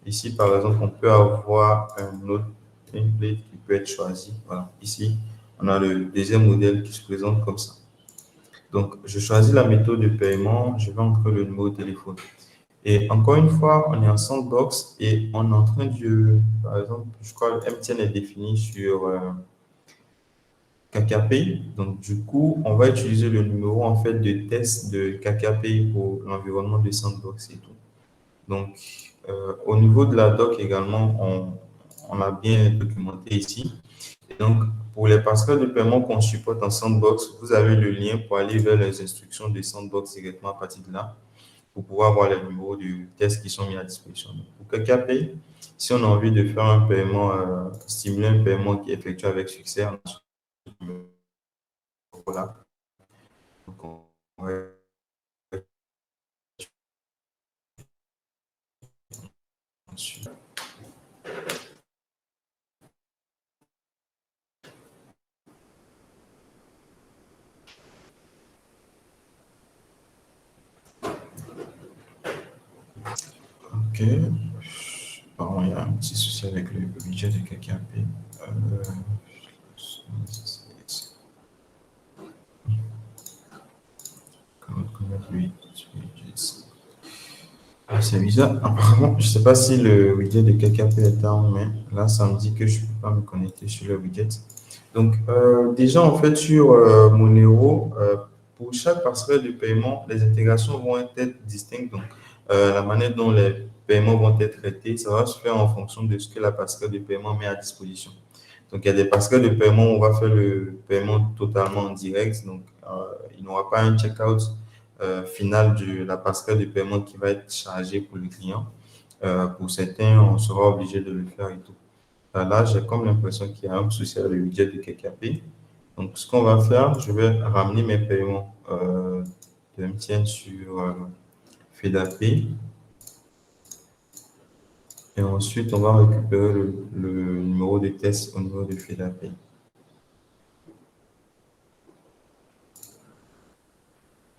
ici, par exemple, on peut avoir un autre template qui peut être choisi. Voilà, ici, on a le deuxième modèle qui se présente comme ça. Donc, je choisis la méthode de paiement, je vais entrer le numéro de téléphone. Et encore une fois, on est en sandbox et on est en train de, par exemple, je crois que MTN est défini sur KKPay. Donc, du coup, on va utiliser le numéro en fait de test de KKPay pour l'environnement de sandbox et tout. Donc, au niveau de la doc également, on a bien documenté ici. Et donc, pour les passerelles de paiement qu'on supporte en Sandbox, vous avez le lien pour aller vers les instructions de Sandbox directement à partir de là, pour pouvoir voir les numéros du test qui sont mis à disposition. Donc, pour KKPay, si on a envie de faire un paiement, stimuler un paiement qui est effectué avec succès, on a ce numéro-là. Donc, on va ensuite. OK. Pardon, il y a un petit souci avec le budget de KKP. C'est bizarre. Apparemment, je ne sais pas si le widget de KKP est down, mais là, ça me dit que je ne peux pas me connecter sur le widget. Donc, déjà, en fait, sur Monero, pour chaque passerelle de paiement, les intégrations vont être distinctes. Donc, la manière dont les paiements vont être traités, ça va se faire en fonction de ce que la passerelle de paiement met à disposition. Donc, il y a des passerelles de paiement où on va faire le paiement totalement en direct. Donc, il n'y aura pas un checkout final de la passerelle de paiement qui va être chargé pour le client. Pour certains, on sera obligé de le faire et tout. Là, j'ai comme l'impression qu'il y a un souci avec le budget de KKP. Donc, ce qu'on va faire, je vais ramener mes paiements de MTN sur FedApay. Et ensuite, on va récupérer le numéro de test au niveau de FedApay.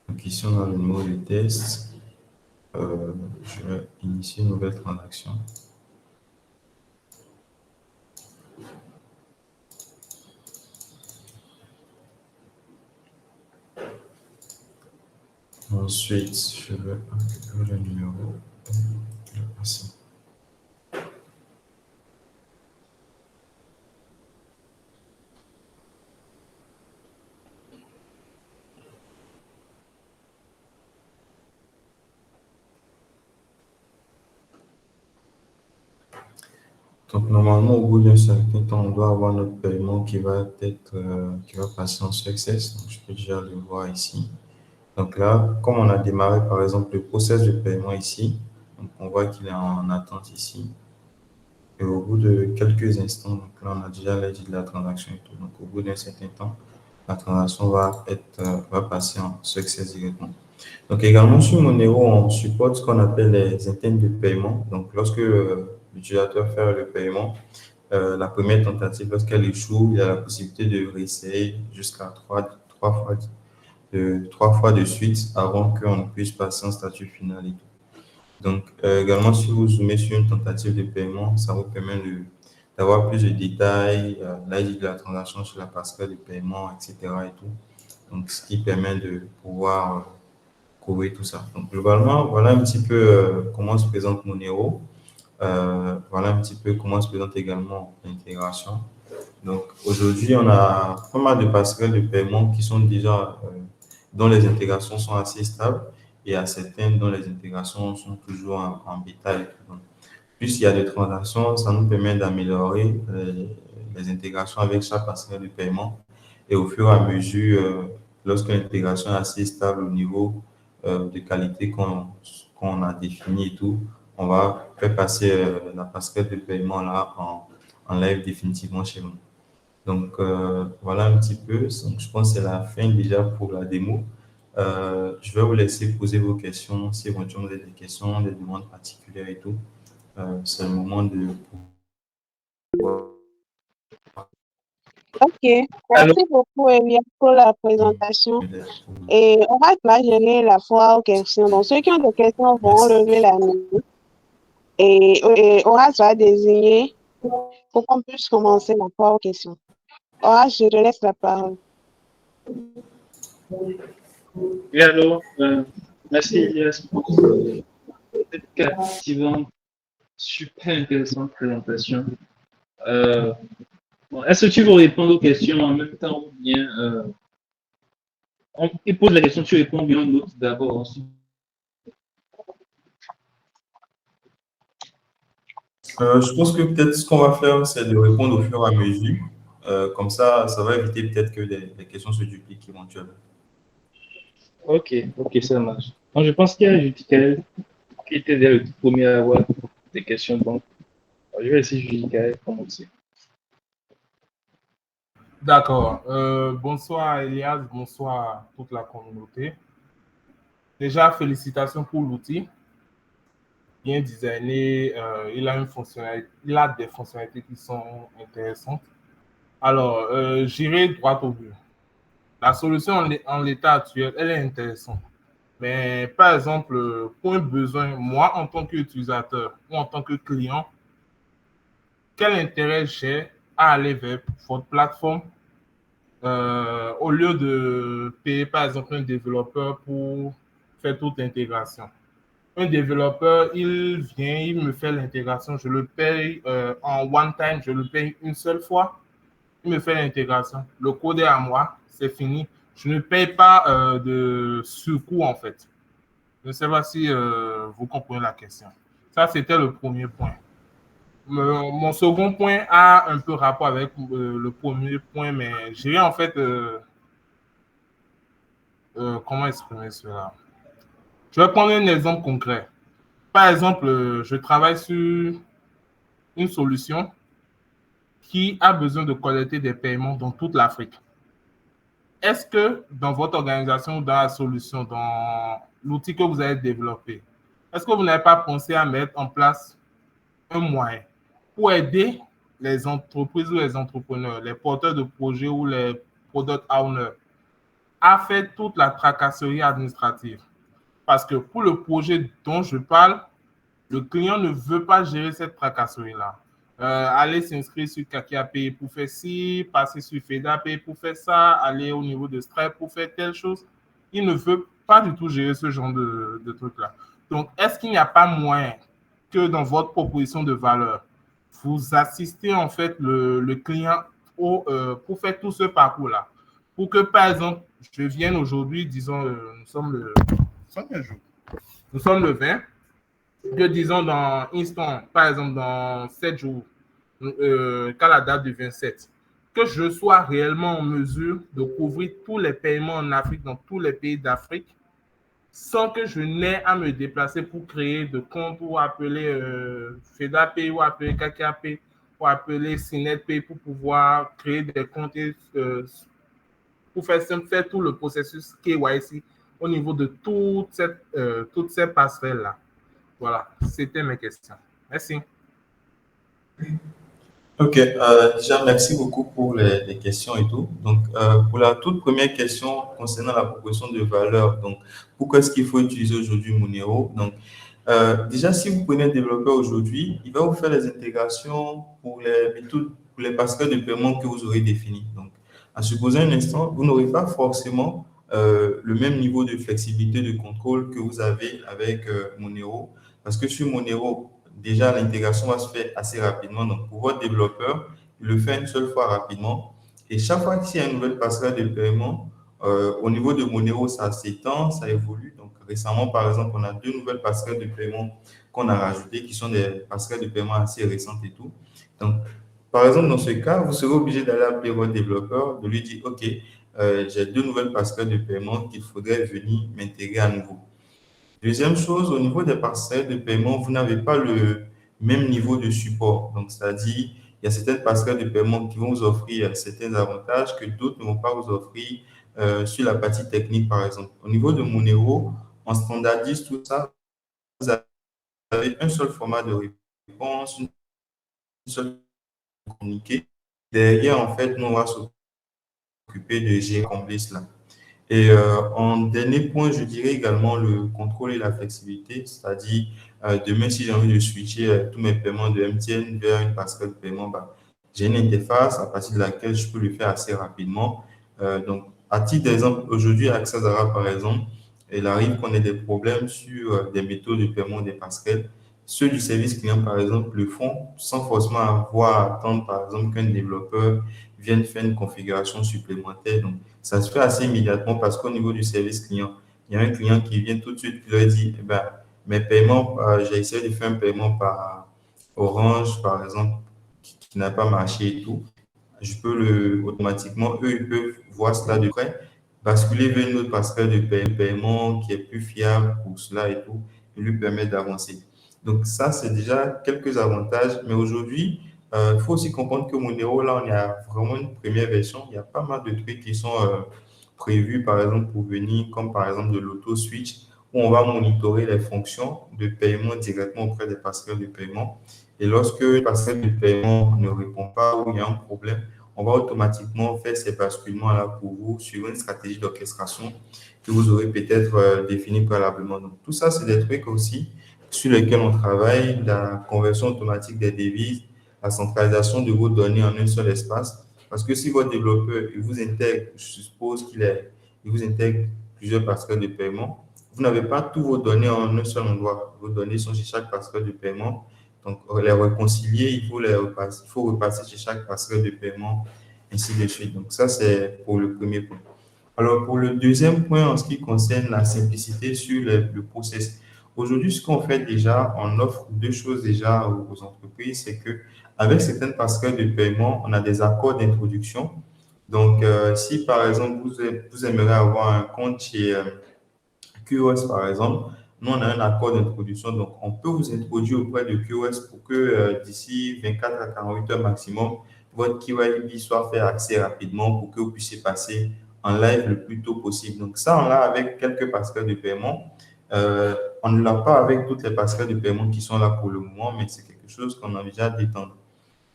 Donc ici, on a le numéro de test. Je vais initier une nouvelle transaction. Ensuite, je vais récupérer le numéro. Merci. Donc, normalement, au bout d'un certain temps, on doit avoir notre paiement qui va passer en success. Donc, je peux déjà le voir ici. Donc là, comme on a démarré, par exemple, le process de paiement ici, donc on voit qu'il est en attente ici. Et au bout de quelques instants, donc là, on a déjà l'aide de la transaction et tout. Donc, au bout d'un certain temps, la transaction va passer en success directement. Donc, également, sur Monero, on supporte ce qu'on appelle les intents de paiement. Donc, lorsque l'utilisateur fait le paiement, la première tentative, lorsqu'elle échoue, il y a la possibilité de réessayer jusqu'à trois fois de suite avant qu'on puisse passer en statut final et tout. Donc, également, si vous zoomez sur une tentative de paiement, ça vous permet d'avoir plus de détails, l'ID de la transaction sur la passerelle de paiement, etc. et tout. Donc, ce qui permet de pouvoir couvrir tout ça. Donc, globalement, voilà un petit peu comment se présente Monero. Voilà un petit peu comment se présente également l'intégration. Donc, aujourd'hui, on a pas mal de passerelles de paiement qui sont déjà, dont les intégrations sont assez stables et à certaines dont les intégrations sont toujours en bêta. Donc, plus il y a de transactions, ça nous permet d'améliorer les intégrations avec chaque passerelle de paiement. Et au fur et à mesure, lorsque l'intégration est assez stable au niveau de qualité qu'on a défini et tout, on va faire passer la passerelle de paiement là en live définitivement chez nous. Donc, voilà un petit peu. Donc, je pense que c'est la fin déjà pour la démo. Je vais vous laisser poser vos questions si éventuellement vous avez des questions, des demandes particulières et tout. C'est le moment de... Ok, Alors, merci beaucoup, Elia, pour la présentation. Et on va gérer la foire aux questions. Donc, ceux qui ont des questions vont Merci. lever la main. Et Horace va désigner pour qu'on puisse commencer la foire aux questions. Horace, je te laisse la parole. oui, alors, merci Elias pour cette captivante, super intéressante présentation. Bon, est-ce que tu veux répondre aux questions en même temps ou bien on te pose la question, tu réponds bien aux autres d'abord ensuite? Je pense que peut-être ce qu'on va faire, c'est de répondre au fur et à mesure. Comme ça va éviter peut-être que les questions se dupliquent éventuellement. Ok, ça marche. Donc, je pense qu'il y a Judicaël qui était déjà le tout premier à avoir des questions. Donc, je vais laisser Judicaël commencer. D'accord. Bonsoir Elias, bonsoir toute la communauté. Déjà, félicitations pour l'outil. Bien designé, il a des fonctionnalités qui sont intéressantes. Alors, j'irai droit au but. La solution en l'état actuel, elle est intéressante. Mais par exemple, pour un besoin, moi en tant qu'utilisateur ou en tant que client, quel intérêt j'ai à aller vers votre plateforme au lieu de payer par exemple un développeur pour faire toute l'intégration? Un développeur, il vient, il me fait l'intégration, je le paye en one time, je le paye une seule fois, il me fait l'intégration. Le code est à moi, c'est fini. Je ne paye pas de surcoût en fait. Je ne sais pas si vous comprenez la question. Ça, c'était le premier point. Mon second point a un peu rapport avec le premier point, mais j'ai en fait, comment exprimer cela? Je vais prendre un exemple concret. Par exemple, je travaille sur une solution qui a besoin de collecter des paiements dans toute l'Afrique. Est-ce que dans votre organisation, dans la solution, dans l'outil que vous avez développé, est-ce que vous n'avez pas pensé à mettre en place un moyen pour aider les entreprises ou les entrepreneurs, les porteurs de projets ou les product owners à faire toute la tracasserie administrative? Parce que pour le projet dont je parle, le client ne veut pas gérer cette tracasserie-là. Aller s'inscrire sur KakiaPay pour faire ci, passer sur FedaPay pour faire ça, aller au niveau de Stripe pour faire telle chose. Il ne veut pas du tout gérer ce genre de truc-là. Donc, est-ce qu'il n'y a pas moyen que dans votre proposition de valeur, vous assistez en fait le client pour faire tout ce parcours-là? Pour que, par exemple, je vienne aujourd'hui, disons, nous sommes le 20, que disons dans instant, par exemple dans 7 jours, qu'à la date du 27, que je sois réellement en mesure de couvrir tous les paiements en Afrique, dans tous les pays d'Afrique, sans que je n'ai à me déplacer pour créer de comptes ou appeler FedaPay ou appeler KakiaPay ou appeler SinetPay pour pouvoir créer des comptes et pour faire tout le processus KYC au niveau de toutes ces passerelles-là. Voilà, c'était mes questions. Merci. Ok, déjà, merci beaucoup pour les questions et tout. Donc, pour la toute première question concernant la proposition de valeur, donc, pourquoi est-ce qu'il faut utiliser aujourd'hui Monero? Donc, déjà, si vous prenez un développeur aujourd'hui, il va vous faire les intégrations pour les méthodes, pour les passerelles de paiement que vous aurez définies. Donc, en supposant un instant, vous n'aurez pas forcément le même niveau de flexibilité de contrôle que vous avez avec Monero, parce que sur Monero, déjà, l'intégration va se faire assez rapidement. Donc, pour votre développeur, il le fait une seule fois rapidement. Et chaque fois qu'il y a une nouvelle passerelle de paiement, au niveau de Monero, ça s'étend, ça évolue. Donc, récemment, par exemple, on a 2 nouvelles passerelles de paiement qu'on a rajoutées, qui sont des passerelles de paiement assez récentes et tout. Donc, par exemple, dans ce cas, vous serez obligé d'aller appeler votre développeur, de lui dire, OK, j'ai 2 nouvelles passerelles de paiement qu'il faudrait venir m'intégrer à nouveau. Deuxième chose, au niveau des passerelles de paiement, vous n'avez pas le même niveau de support. Donc, c'est-à-dire, il y a certaines passerelles de paiement qui vont vous offrir certains avantages que d'autres ne vont pas vous offrir sur la partie technique, par exemple. Au niveau de Monero, on standardise tout ça. Vous avez un seul format de réponse, une seule communiquer. Derrière, en fait, nous, on va s'occuper de gérer, combler cela. Et en dernier point, je dirais également le contrôle et la flexibilité, c'est-à-dire demain, si j'ai envie de switcher tous mes paiements de MTN vers une passerelle de paiement, bah, j'ai une interface à partir de laquelle je peux le faire assez rapidement. Donc, à titre d'exemple, aujourd'hui, Access Arabe, par exemple, il arrive qu'on ait des problèmes sur des méthodes de paiement des passerelles. Ceux du service client, par exemple, le font sans forcément avoir à attendre, par exemple, qu'un développeur vienne faire une configuration supplémentaire. Donc, ça se fait assez immédiatement parce qu'au niveau du service client, il y a un client qui vient tout de suite qui leur dit, eh ben, mes paiements, j'ai essayé de faire un paiement par Orange, par exemple, qui n'a pas marché et tout. Je peux automatiquement, eux, ils peuvent voir cela de près, basculer vers une autre passerelle de paiement qui est plus fiable pour cela et tout, et lui permettre d'avancer. Donc, ça, c'est déjà quelques avantages. Mais aujourd'hui, il faut aussi comprendre que Monero, là, on est à vraiment une première version. Il y a pas mal de trucs qui sont prévus, par exemple, pour venir, comme par exemple de l'auto-switch, où on va monitorer les fonctions de paiement directement auprès des passerelles de paiement. Et lorsque le passerelle de paiement ne répond pas ou il y a un problème, on va automatiquement faire ces basculements-là pour vous sur une stratégie d'orchestration que vous aurez peut-être définie préalablement. Donc, tout ça, c'est des trucs aussi sur lesquels on travaille, la conversion automatique des devises, la centralisation de vos données en un seul espace. Parce que si votre développeur il vous intègre, je suppose il vous intègre plusieurs passerelles de paiement, vous n'avez pas tous vos données en un seul endroit. Vos données sont chez chaque passerelle de paiement. Donc, les réconcilier, il faut repasser chez chaque passerelle de paiement, ainsi de suite. Donc, ça, c'est pour le premier point. Alors, pour le deuxième point, en ce qui concerne la simplicité sur le process, aujourd'hui, ce qu'on fait déjà, on offre deux choses déjà aux entreprises, c'est que avec certaines passerelles de paiement, on a des accords d'introduction. Donc, si par exemple, vous aimeriez avoir un compte chez QoS, par exemple, nous, on a un accord d'introduction. Donc, on peut vous introduire auprès de QoS pour que d'ici 24 à 48 heures maximum, votre KYB soit fait assez rapidement pour que vous puissiez passer en live le plus tôt possible. Donc, ça, on l'a avec quelques passerelles de paiement. On ne l'a pas avec toutes les passerelles de paiement qui sont là pour le moment, mais c'est quelque chose qu'on envisage d'étendre.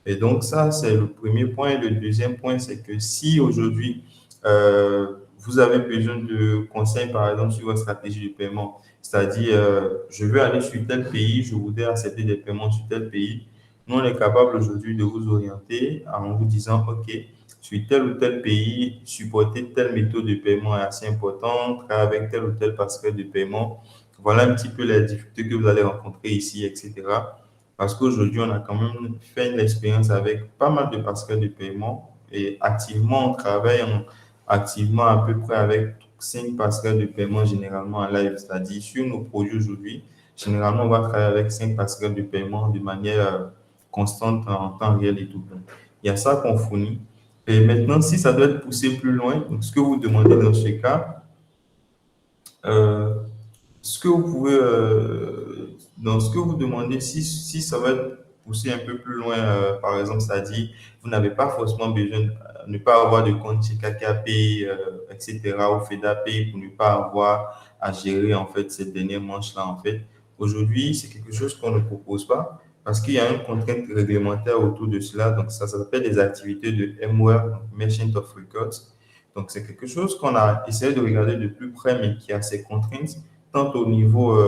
Et donc, ça, c'est le premier point. Le deuxième point, c'est que si aujourd'hui, vous avez besoin de conseils, par exemple, sur votre stratégie de paiement, c'est-à-dire, je veux aller sur tel pays, je voudrais accepter des paiements sur tel pays, nous, on est capable aujourd'hui de vous orienter en vous disant, OK, sur tel ou tel pays, supporter telle méthode de paiement est assez importante, travailler avec tel ou tel passerelle de paiement. Voilà un petit peu les difficultés que vous allez rencontrer ici, etc. Parce qu'aujourd'hui, on a quand même fait une expérience avec pas mal de passerelles de paiement et activement, on travaille activement à peu près avec 5 passerelles de paiement généralement en live. C'est-à-dire, sur nos produits aujourd'hui, généralement, on va travailler avec 5 passerelles de paiement de manière constante en temps réel et tout. Donc, il y a ça qu'on fournit. Et maintenant, si ça doit être poussé plus loin, donc ce que vous demandez dans ce cas, euh, ce que vous pouvez, dans ce que vous demandez, si ça va être poussé un peu plus loin, par exemple, c'est-à-dire, vous n'avez pas forcément besoin de ne pas avoir de compte chez KKP, etc., ou FEDAPay pour ne pas avoir à gérer, en fait, ces dernières manches-là, en fait. Aujourd'hui, c'est quelque chose qu'on ne propose pas parce qu'il y a une contrainte réglementaire autour de cela. Donc, ça s'appelle des activités de MWare, donc Merchant of Records. Donc, c'est quelque chose qu'on a essayé de regarder de plus près, mais qui a ses contraintes tant au niveau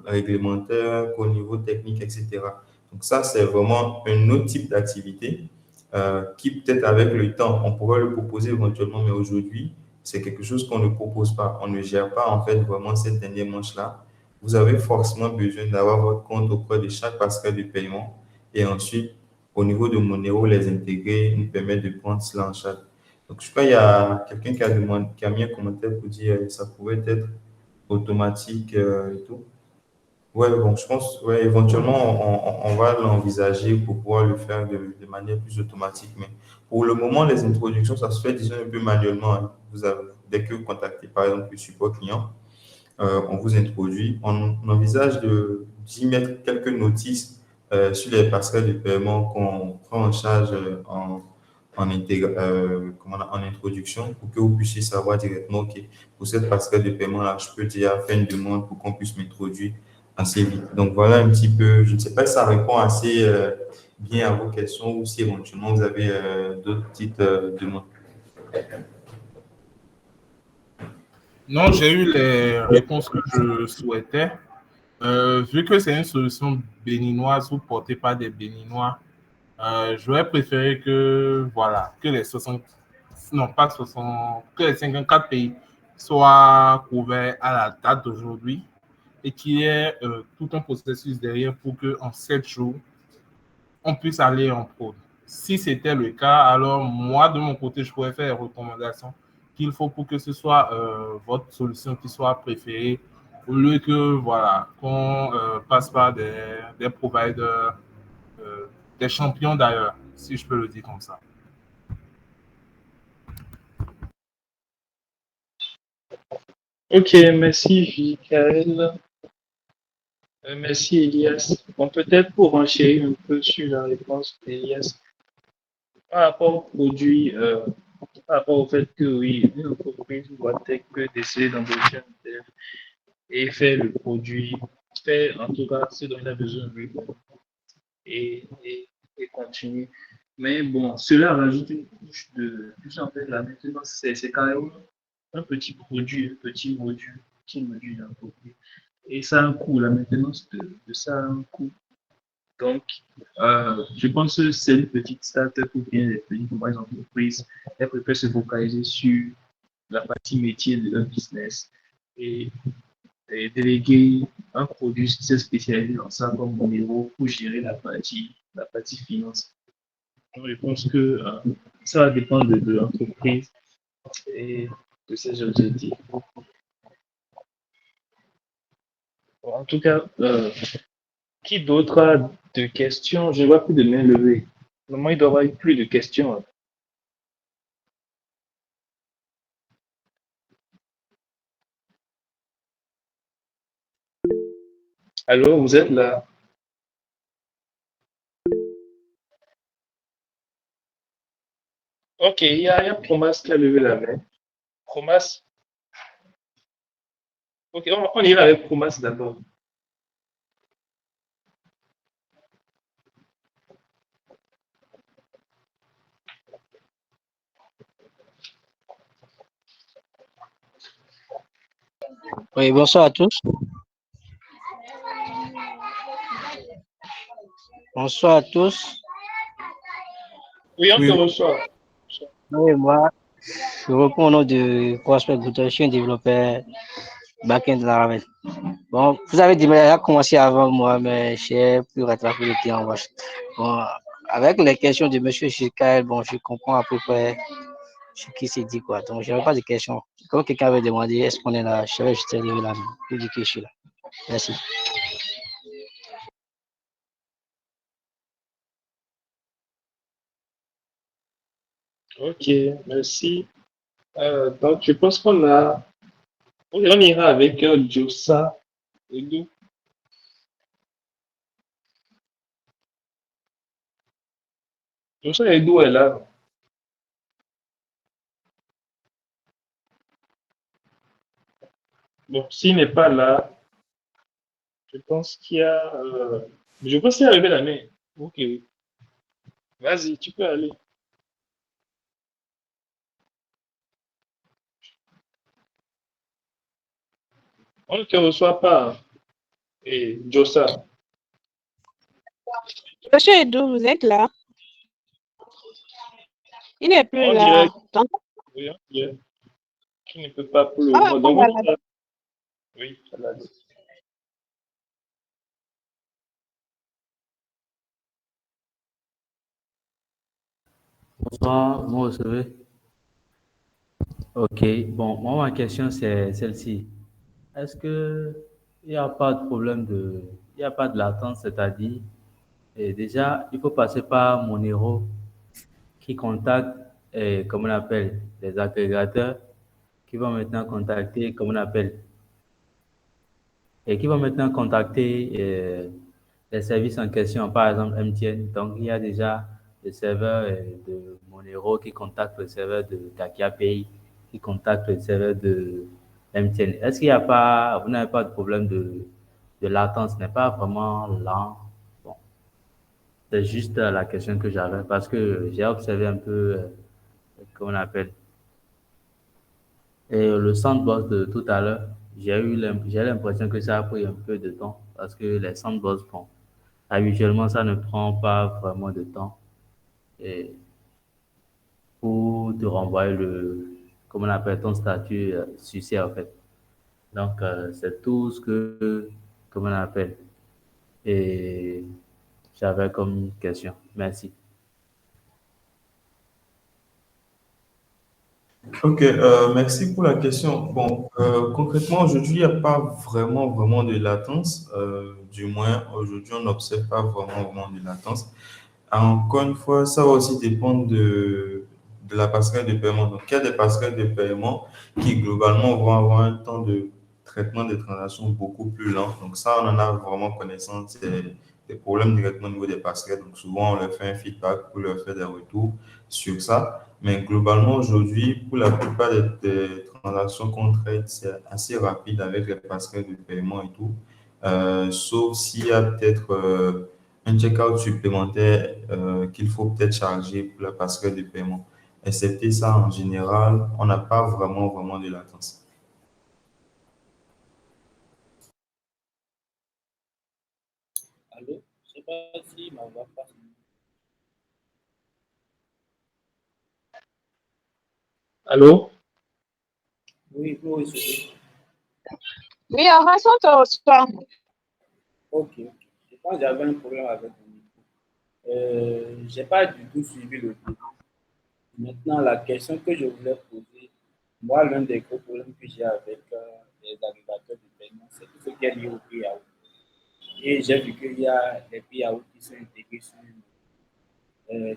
réglementaire qu'au niveau technique, etc. Donc ça, c'est vraiment un autre type d'activité qui peut-être avec le temps, on pourrait le proposer éventuellement, mais aujourd'hui, c'est quelque chose qu'on ne propose pas. On ne gère pas en fait vraiment cette dernière manche-là. Vous avez forcément besoin d'avoir votre compte auprès de chaque passerelle de paiement et ensuite, au niveau de Monero, les intégrer nous permet de prendre cela en charge. Donc, je crois qu'il y a quelqu'un qui a mis un commentaire pour dire que ça pouvait être automatique et tout. Ouais, bon, je pense, ouais, éventuellement, on va l'envisager pour pouvoir le faire de manière plus automatique. Mais pour le moment, les introductions, ça se fait, disons, un peu manuellement, hein. Dès que vous contactez, par exemple, le support client, on vous introduit. On envisage d'y mettre quelques notices sur les passerelles de paiement qu'on prend en charge en introduction pour que vous puissiez savoir directement, OK, pour cette passerelle de paiement-là, je peux déjà faire une demande pour qu'on puisse m'introduire assez vite. Donc, voilà un petit peu, je ne sais pas si ça répond assez bien à vos questions ou si éventuellement vous avez d'autres petites demandes. Non, j'ai eu les réponses que je souhaitais. Vu que c'est une solution béninoise ou portée par des Béninois, j'aurais préféré que, voilà, que les 60, non pas 60, que les 54 pays soient couverts à la date d'aujourd'hui et qu'il y ait tout un processus derrière pour qu'en 7 jours, on puisse aller en prod. Si c'était le cas, alors moi, de mon côté, je pourrais faire les recommandations qu'il faut pour que ce soit votre solution qui soit préférée au lieu que, voilà, qu'on passe par des providers, euh, des champions d'ailleurs, si je peux le dire comme ça. Ok, merci Michael. Merci Elias. Bon, peut-être pour enchérir un peu sur la réponse d'Elias, par rapport au produit, par rapport au fait que oui, une entreprise doit être que décider d'embaucher un dev et faire le produit, faire en tout cas ce dont il a besoin et, et, et continue. Mais bon, cela rajoute une couche de plus en fait la maintenance, c'est carrément un petit produit, un petit module qui module l'entreprise. Et ça a un coût, la maintenance de ça a un coût. Donc, je pense que c'est une petite start-up ou bien des petites entreprises. Elles préfèrent se focaliser sur la partie métier de leur business et, et déléguer un produit qui s'est spécialisé dans ça comme Monero pour gérer la partie finance. Donc, je pense que ça va dépendre de l'entreprise et de ses objectifs. En tout cas, qui d'autre a de questions? Je ne vois plus de mains levées. Normalement, il doit y avoir plus de questions. Allô, vous êtes là? Ok, il y a Promas qui a levé la main. Promas? Ok, on ira avec Promas d'abord. Oui, bonsoir à tous. Bonsoir à tous. Oui, on te Oui, reçoit. Oui, moi, je reprends au nom de Prosper Goutel, je suis un développeur back-end de Laravel. Bon, vous avez dit, mais elle a commencé avant moi, mais j'ai pu rattraper le temps en vache. Bon, avec les questions de M. Chikael, bon, je comprends à peu près ce qui s'est dit, quoi. Donc, je n'avais pas de questions. Quand quelqu'un avait demandé, est-ce qu'on est là, je vais juste lever la main pour dire que je suis là. Merci. Ok, merci. Donc, je pense on ira avec Josa Edu. Josa Edu est là. Bon, s'il n'est pas là, je pense qu'il y a. Je pense qu'il est arrivé la main. Ok, oui. Vas-y, tu peux aller. On ne te reçoit pas. Et Josa, Monsieur Edo, vous êtes là? Il n'est plus on là. dirait oui, on dirait qu'il ne peut pas pour le Ah, moment. on Donc, va la... oui, ça l'a dit. Bonsoir, vous me recevez? Ok, bon, moi, ma question, c'est celle-ci. Est-ce que il n'y a pas de problème il n'y a pas de latence, c'est-à-dire, déjà, il faut passer par Monero qui contacte, comment on appelle, les agrégateurs qui vont maintenant contacter, comment on appelle, et qui vont maintenant contacter les services en question, par exemple MTN. Donc, il y a déjà le serveur de Monero qui contacte le serveur de Kakia Pay, qui contacte le serveur de MTN. Est-ce qu'il n'y a pas, vous n'avez pas de problème de latence, ce n'est pas vraiment lent? Bon, c'est juste la question que j'avais parce que j'ai observé un peu, comment on appelle, et le sandbox de tout à l'heure, j'ai l'impression que ça a pris un peu de temps parce que les sandbox, bon, habituellement, ça ne prend pas vraiment de temps et pour te renvoyer comment on appelle ton statut succès en fait. Donc, c'est tout ce que, comment on appelle, et j'avais comme question. Merci. ok, merci pour la question. Bon, concrètement, aujourd'hui, il n'y a pas vraiment de latence. Du moins, aujourd'hui, on n'observe pas vraiment de latence. Encore une fois, ça va aussi dépendre de la passerelle de paiement. Donc, il y a des passerelles de paiement qui, globalement, vont avoir un temps de traitement des transactions beaucoup plus lent. Donc, ça, on en a vraiment connaissance des problèmes directement au niveau des passerelles. Donc, souvent, on leur fait un feedback pour leur faire des retours sur ça. Mais globalement, aujourd'hui, pour la plupart des transactions qu'on traite, c'est assez rapide avec les passerelles de paiement et tout. Sauf s'il y a peut-être un check-out supplémentaire qu'il faut peut-être charger pour la passerelle de paiement. Excepté ça, en général, on n'a pas vraiment de latence. Allô? Je ne sais pas si ma voix passe. Allô? Oui, vous recevez. Oui, en façon, on te reçoit. Ok, ok. Je pense que j'avais un problème avec mon micro. J'ai pas du tout suivi le début. Maintenant, la question que je voulais poser, moi, l'un des gros problèmes que j'ai avec les agrégateurs de paiement, essentiellement, c'est tout ce qui est lié au payout. Et j'ai vu qu'il y a des payouts qui sont intégrés sur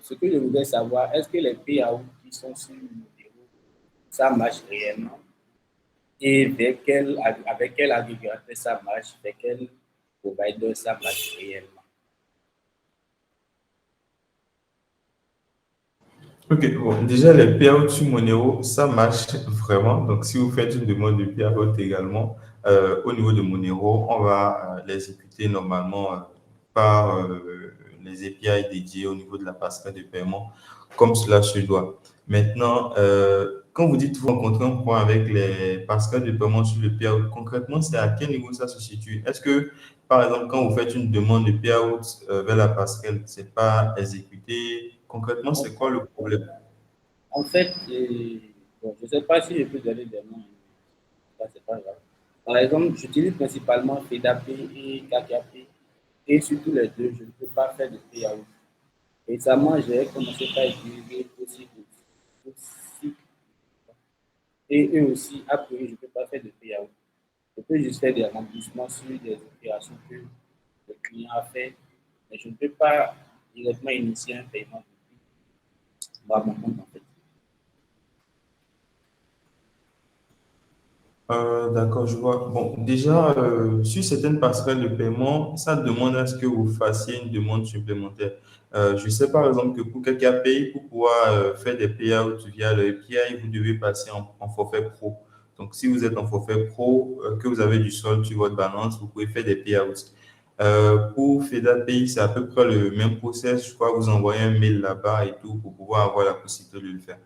ce que je voudrais savoir, est-ce que les payouts qui sont sur Monero, ça marche réellement? Et avec quel agrégateur ça marche, avec quel provider ça marche réellement? Ok, bon, déjà les payouts sur Monero, ça marche vraiment. Donc, si vous faites une demande de payout également, au niveau de Monero, on va l'exécuter normalement par les API dédiés au niveau de la passerelle de paiement, comme cela se doit. Maintenant, quand vous dites vous rencontrez un point avec les passerelles de paiement sur le payout, concrètement, c'est à quel niveau ça se situe? Est-ce que, par exemple, quand vous faites une demande de payout vers la passerelle, c'est pas exécuté? Concrètement, c'est quoi le problème? En fait, bon, je ne sais pas si je peux donner des noms, ça c'est pas grave. Par exemple, j'utilise principalement FedaPay et KKP, et sur tous les deux, je ne peux pas faire de payout. Récemment, j'ai commencé par utiliser aussi, et eux aussi, après, je ne peux pas faire de payout. Je peux juste faire des remboursements sur des opérations que le client a fait, mais je ne peux pas directement initier un paiement depuis mon compte en fait. D'accord, je vois. Bon, déjà, sur certaines passerelles de paiement, ça demande à ce que vous fassiez une demande supplémentaire. Je sais par exemple que pour quelqu'un paye, pour pouvoir faire des payouts via le API, vous devez passer en forfait pro. Donc, si vous êtes en forfait pro, que vous avez du solde sur votre balance, vous pouvez faire des payouts. Pour FedaPay, c'est à peu près le même process. Je crois que vous envoyez un mail là-bas et tout pour pouvoir avoir la possibilité de le faire.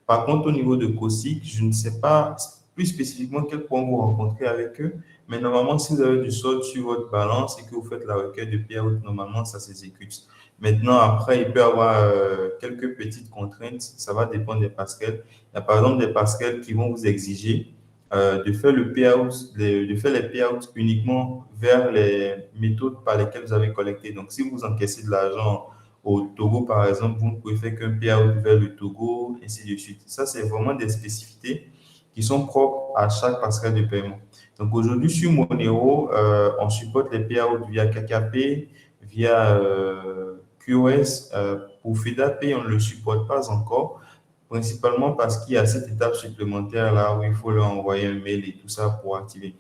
Par contre, au niveau de COSIC, je ne sais pas plus spécifiquement quel point vous rencontrez avec eux, mais normalement, si vous avez du solde sur votre balance et que vous faites la requête de payout, normalement, ça s'exécute. Maintenant, après, il peut y avoir quelques petites contraintes. Ça va dépendre des passerelles. Il y a par exemple des passerelles qui vont vous exiger de faire le payout, de faire les payouts uniquement vers les méthodes par lesquelles vous avez collecté. Donc, si vous encaissez de l'argent au Togo, par exemple, vous ne pouvez faire qu'un payout vers le Togo, ainsi de suite. Ça, c'est vraiment des spécificités qui sont propres à chaque passerelle de paiement. Donc, aujourd'hui, sur Monero, on supporte les payouts via KKP, via QoS. Pour FedaPay, on ne le supporte pas encore, principalement parce qu'il y a cette étape supplémentaire là où il faut leur envoyer un mail et tout ça pour activer.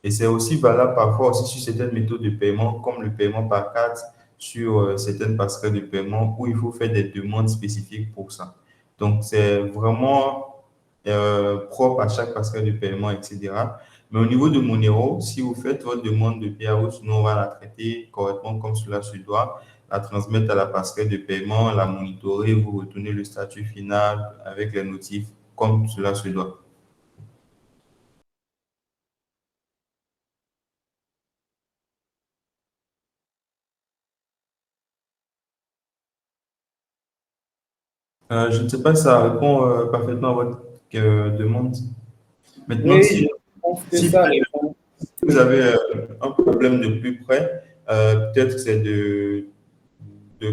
Et c'est aussi valable parfois aussi sur certaines méthodes de paiement, comme le paiement par carte sur certaines passerelles de paiement où il faut faire des demandes spécifiques pour ça. Donc, c'est vraiment propre à chaque passerelle de paiement, etc. Mais au niveau de Monero, si vous faites votre demande de payout, nous, on va la traiter correctement comme cela se doit, la transmettre à la passerelle de paiement, la monitorer, vous retournez le statut final avec les notifs comme cela se doit. Je ne sais pas si ça répond parfaitement à votre demande. Maintenant, Oui, je pense que si ça répond. vous avez un problème de plus près, peut-être c'est de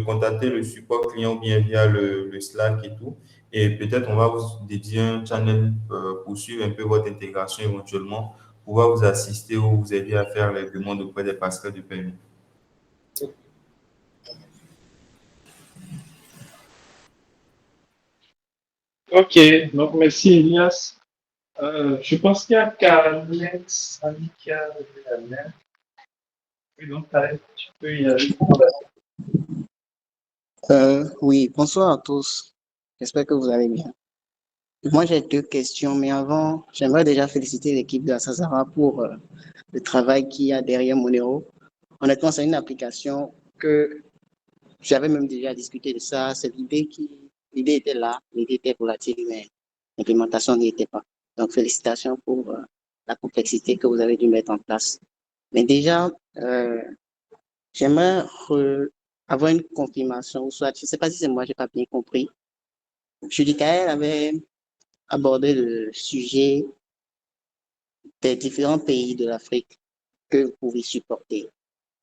contacter le support client ou bien via le Slack et tout. Et peut-être on va vous dédier un channel pour suivre un peu votre intégration éventuellement, pouvoir vous assister ou vous aider à faire les demandes auprès des passerelles de paiement. Ok, donc merci Elias. Je pense qu'il y a Alex, Annie qui a levé la main. Oui, donc Alex, tu peux y aller. Oui, bonsoir à tous. J'espère que vous allez bien. Moi, j'ai deux questions, mais avant, j'aimerais déjà féliciter l'équipe de la Sazara pour le travail qu'il y a derrière Monero. Honnêtement, c'est une application que j'avais même déjà discuté de ça. C'est l'idée était là, l'idée était volatile, mais l'implémentation n'y était pas. Donc, félicitations pour la complexité que vous avez dû mettre en place. Mais déjà, j'aimerais avoir une confirmation, ou soit, je ne sais pas si c'est moi, j'ai pas bien compris. Judicaël avait abordé le sujet des différents pays de l'Afrique que vous pouvez supporter.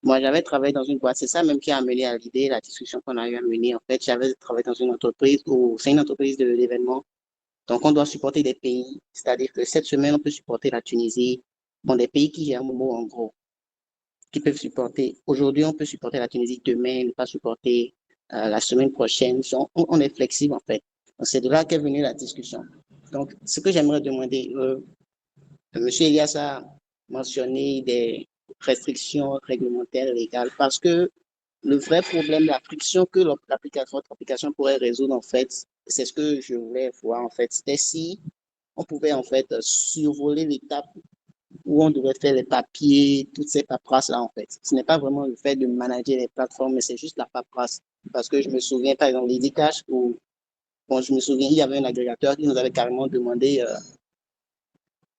Moi, j'avais travaillé dans une boîte, c'est ça même qui a amené à l'idée, la discussion qu'on a eu à mener. En fait, j'avais travaillé dans une entreprise où c'est une entreprise de l'événement. Donc, on doit supporter des pays. C'est-à-dire que cette semaine, on peut supporter la Tunisie. bon, des pays qui gèrent Momo en gros, qui peuvent supporter. Aujourd'hui, on peut supporter la Tunisie demain, ne pas supporter la semaine prochaine. On est flexible en fait. C'est de là qu'est venue la discussion. Donc, ce que j'aimerais demander, M. Elias a mentionné des restrictions réglementaires légales parce que le vrai problème, la friction que votre application pourrait résoudre, en fait, c'est ce que je voulais voir, en fait, c'était si on pouvait, en fait, survoler l'étape où on devrait faire les papiers, toutes ces paperasses-là, en fait. Ce n'est pas vraiment le fait de manager les plateformes, mais c'est juste la paperasse. Parce que je me souviens, par exemple, l'Easycash, où, bon, je me souviens, il y avait un agrégateur qui nous avait carrément demandé,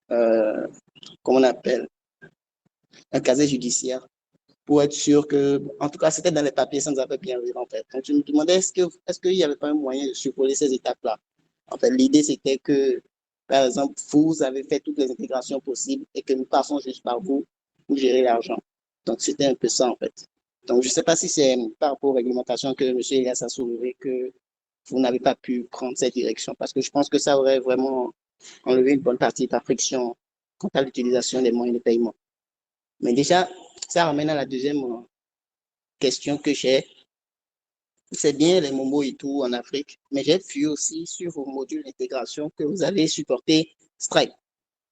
comment on appelle, un casier judiciaire pour être sûr que, en tout cas, c'était dans les papiers, ça nous avait bien vu, en fait. Donc, je me demandais, est-ce qu'il n'y avait pas un moyen de survoler ces étapes-là? En fait, l'idée, c'était que, par exemple, vous avez fait toutes les intégrations possibles et que nous passons juste par vous pour gérer l'argent. Donc, c'était un peu ça, en fait. Donc, je ne sais pas si c'est par rapport aux réglementations que M. Elias a soulevé que vous n'avez pas pu prendre cette direction, parce que je pense que ça aurait vraiment enlevé une bonne partie de la friction quant à l'utilisation des moyens de paiement. Mais déjà, ça ramène à la deuxième question que j'ai. C'est bien les Momo et tout en Afrique, mais j'ai vu aussi sur vos modules d'intégration que vous allez supporter Stripe.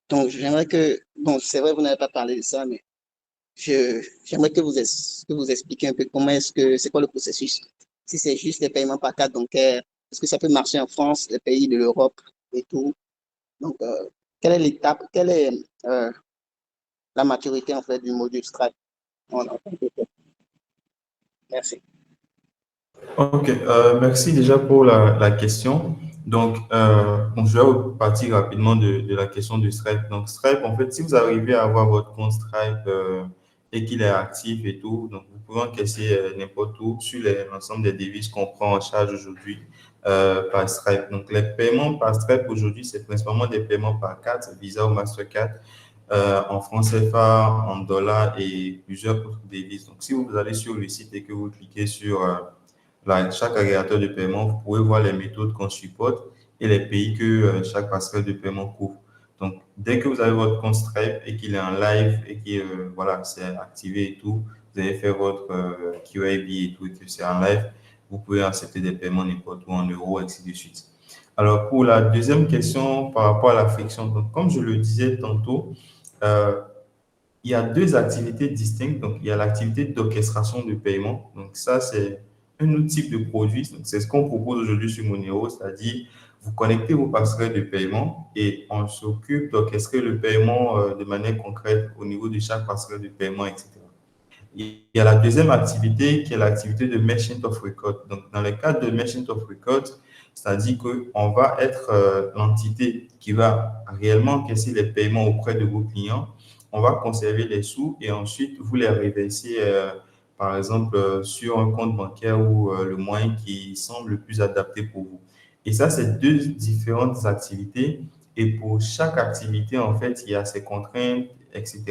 Donc, j'aimerais que, bon, c'est vrai, vous n'avez pas parlé de ça, mais j'aimerais que vous expliquiez un peu comment c'est quoi le processus. Si c'est juste les paiements par carte bancaire, est-ce que ça peut marcher en France, les pays de l'Europe et tout? Donc, quelle est l'étape, quelle est la maturité en fait du module Stripe? Merci. Ok, merci déjà pour la question. Donc, bon, je vais partir rapidement de la question du Stripe. Donc, Stripe, en fait, si vous arrivez à avoir votre compte Stripe et qu'il est actif et tout, donc vous pouvez encaisser n'importe où sur l'ensemble des devises qu'on prend en charge aujourd'hui par Stripe. Donc, les paiements par Stripe aujourd'hui, c'est principalement des paiements par carte, Visa ou Mastercard, en francs CFA, en dollars et plusieurs autres devises. Donc, si vous allez sur le site et que vous cliquez sur chaque agrégateur de paiement, vous pouvez voir les méthodes qu'on supporte et les pays que chaque passerelle de paiement couvre. Donc, dès que vous avez votre compte Stripe et qu'il est en live et que voilà, c'est activé et tout, vous avez fait votre QIB et tout, et que c'est en live, vous pouvez accepter des paiements n'importe où en euros, ainsi de suite. Alors, pour la deuxième question par rapport à la friction, donc, comme je le disais tantôt, euh, il y a deux activités distinctes. Donc, il y a l'activité d'orchestration de paiement. Donc, ça, c'est un autre type de produit. Donc, c'est ce qu'on propose aujourd'hui sur Monero, c'est-à-dire vous connectez vos passerelles de paiement et on s'occupe d'orchestrer le paiement de manière concrète au niveau de chaque passerelle de paiement, etc. Il y a la deuxième activité qui est l'activité de Merchant of Record. Donc, dans le cadre de Merchant of Record, c'est-à-dire qu'on va être l'entité qui va réellement encaisser les paiements auprès de vos clients. On va conserver les sous et ensuite vous les reverser, par exemple, sur un compte bancaire ou le moyen qui semble le plus adapté pour vous. Et ça, c'est deux différentes activités. Et pour chaque activité, en fait, il y a ses contraintes, etc.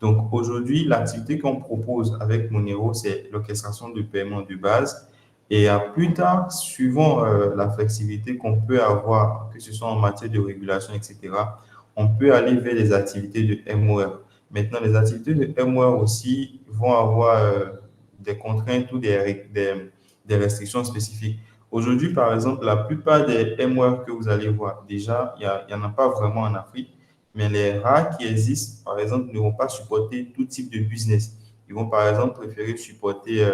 Donc, aujourd'hui, l'activité qu'on propose avec Monero, c'est l'orchestration de paiement de base. Et à plus tard, suivant la flexibilité qu'on peut avoir, que ce soit en matière de régulation, etc., on peut aller vers les activités de MOR. Maintenant, les activités de MOR aussi vont avoir des contraintes ou des restrictions spécifiques. Aujourd'hui, par exemple, la plupart des MOR que vous allez voir, déjà, il n'y en a pas vraiment en Afrique. Mais les rares qui existent, par exemple, ne vont pas supporter tout type de business. Ils vont, par exemple, préférer supporter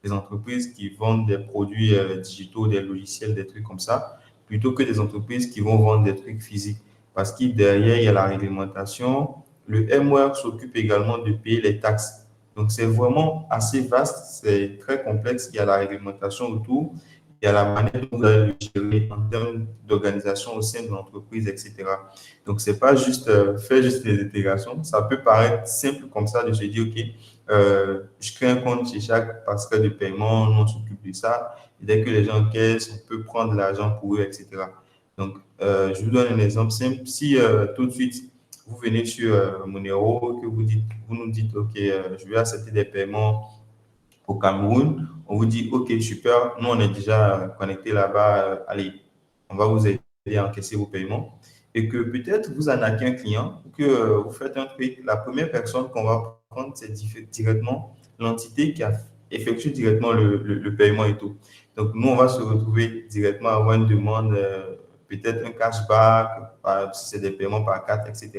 des entreprises qui vendent des produits digitaux, des logiciels, des trucs comme ça, plutôt que des entreprises qui vont vendre des trucs physiques. Parce que derrière, il y a la réglementation. Le MOR s'occupe également de payer les taxes. Donc, c'est vraiment assez vaste, c'est très complexe. Il y a la réglementation autour, il y a la manière dont vous allez le gérer en termes d'organisation au sein de l'entreprise, etc. Donc, c'est pas juste faire juste les intégrations. Ça peut paraître simple comme ça de se dire, OK, je crée un compte chez chaque passerelle de paiement, nous on s'occupe de ça. Et dès que les gens encaissent, on peut prendre l'argent pour eux, etc. Donc, je vous donne un exemple simple. Si tout de suite, vous venez sur Monero, que vous nous dites, OK, je vais accepter des paiements au Cameroun, on vous dit, OK, super, nous, on est déjà connecté là-bas, allez, on va vous aider à encaisser vos paiements. et que peut-être vous en avez un client, que vous faites un truc, la première personne qu'on va prendre, c'est directement l'entité qui a effectue directement le paiement et tout. Donc, nous, on va se retrouver directement à avoir une demande, peut-être un cashback, si c'est des paiements par carte, etc.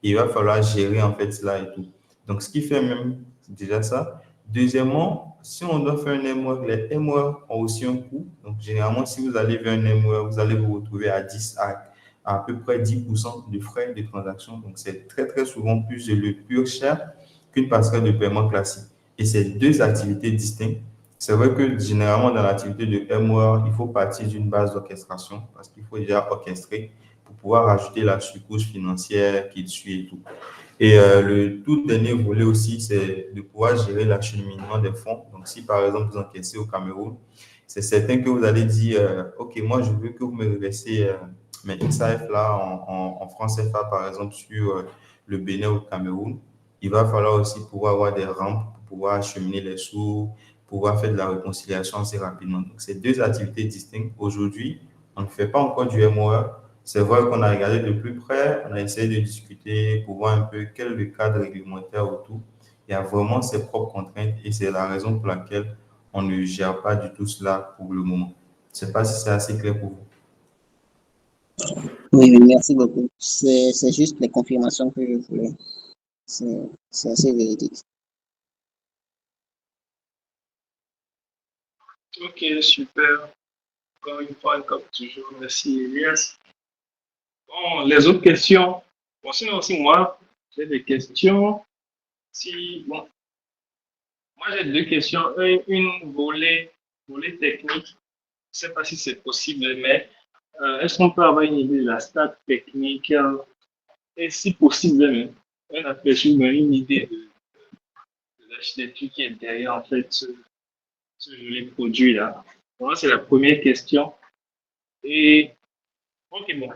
Et il va falloir gérer en fait cela et tout. Donc, ce qui fait même déjà ça. Deuxièmement, si on doit faire un MOR, les MOR ont aussi un coût. Donc, généralement, si vous allez vers un MOR, vous allez vous retrouver à peu près 10% de frais de transaction. Donc, c'est très, très souvent plus cher qu'une passerelle de paiement classique. Et c'est deux activités distinctes. C'est vrai que généralement, dans l'activité de MOR, il faut partir d'une base d'orchestration parce qu'il faut déjà orchestrer pour pouvoir ajouter la surcouche financière qui suit et tout. Et le tout dernier volet aussi, c'est de pouvoir gérer l'acheminement des fonds. Donc, si par exemple vous encaissez au Cameroun, c'est certain que vous allez dire, OK, moi je veux que vous me reversez mes XAF là en francs CFA, par exemple, sur le Bénin ou le Cameroun. Il va falloir aussi pouvoir avoir des rampes pour pouvoir acheminer les sous, pouvoir faire de la réconciliation assez rapidement. Donc, c'est deux activités distinctes. Aujourd'hui, on ne fait pas encore du MOE. C'est vrai qu'on a regardé de plus près, on a essayé de discuter pour voir un peu quel est le cadre réglementaire autour. Il y a vraiment ses propres contraintes et c'est la raison pour laquelle on ne gère pas du tout cela pour le moment. Je ne sais pas si c'est assez clair pour vous. Oui, oui, merci beaucoup. C'est juste les confirmations que je voulais. C'est assez véridique. Ok, super. Encore une fois, comme toujours, merci Elias. Bon, les autres questions. Bon, sinon aussi, moi, j'ai des questions. Bon, moi, j'ai deux questions. Une volet technique. Je ne sais pas si c'est possible, mais est-ce qu'on peut avoir une idée de la stack technique et si possible, même, un aperçu, mais une idée de l'architecture qui est derrière, en fait, ce joli produit-là? Bon, c'est la première question. Et, ok, bon.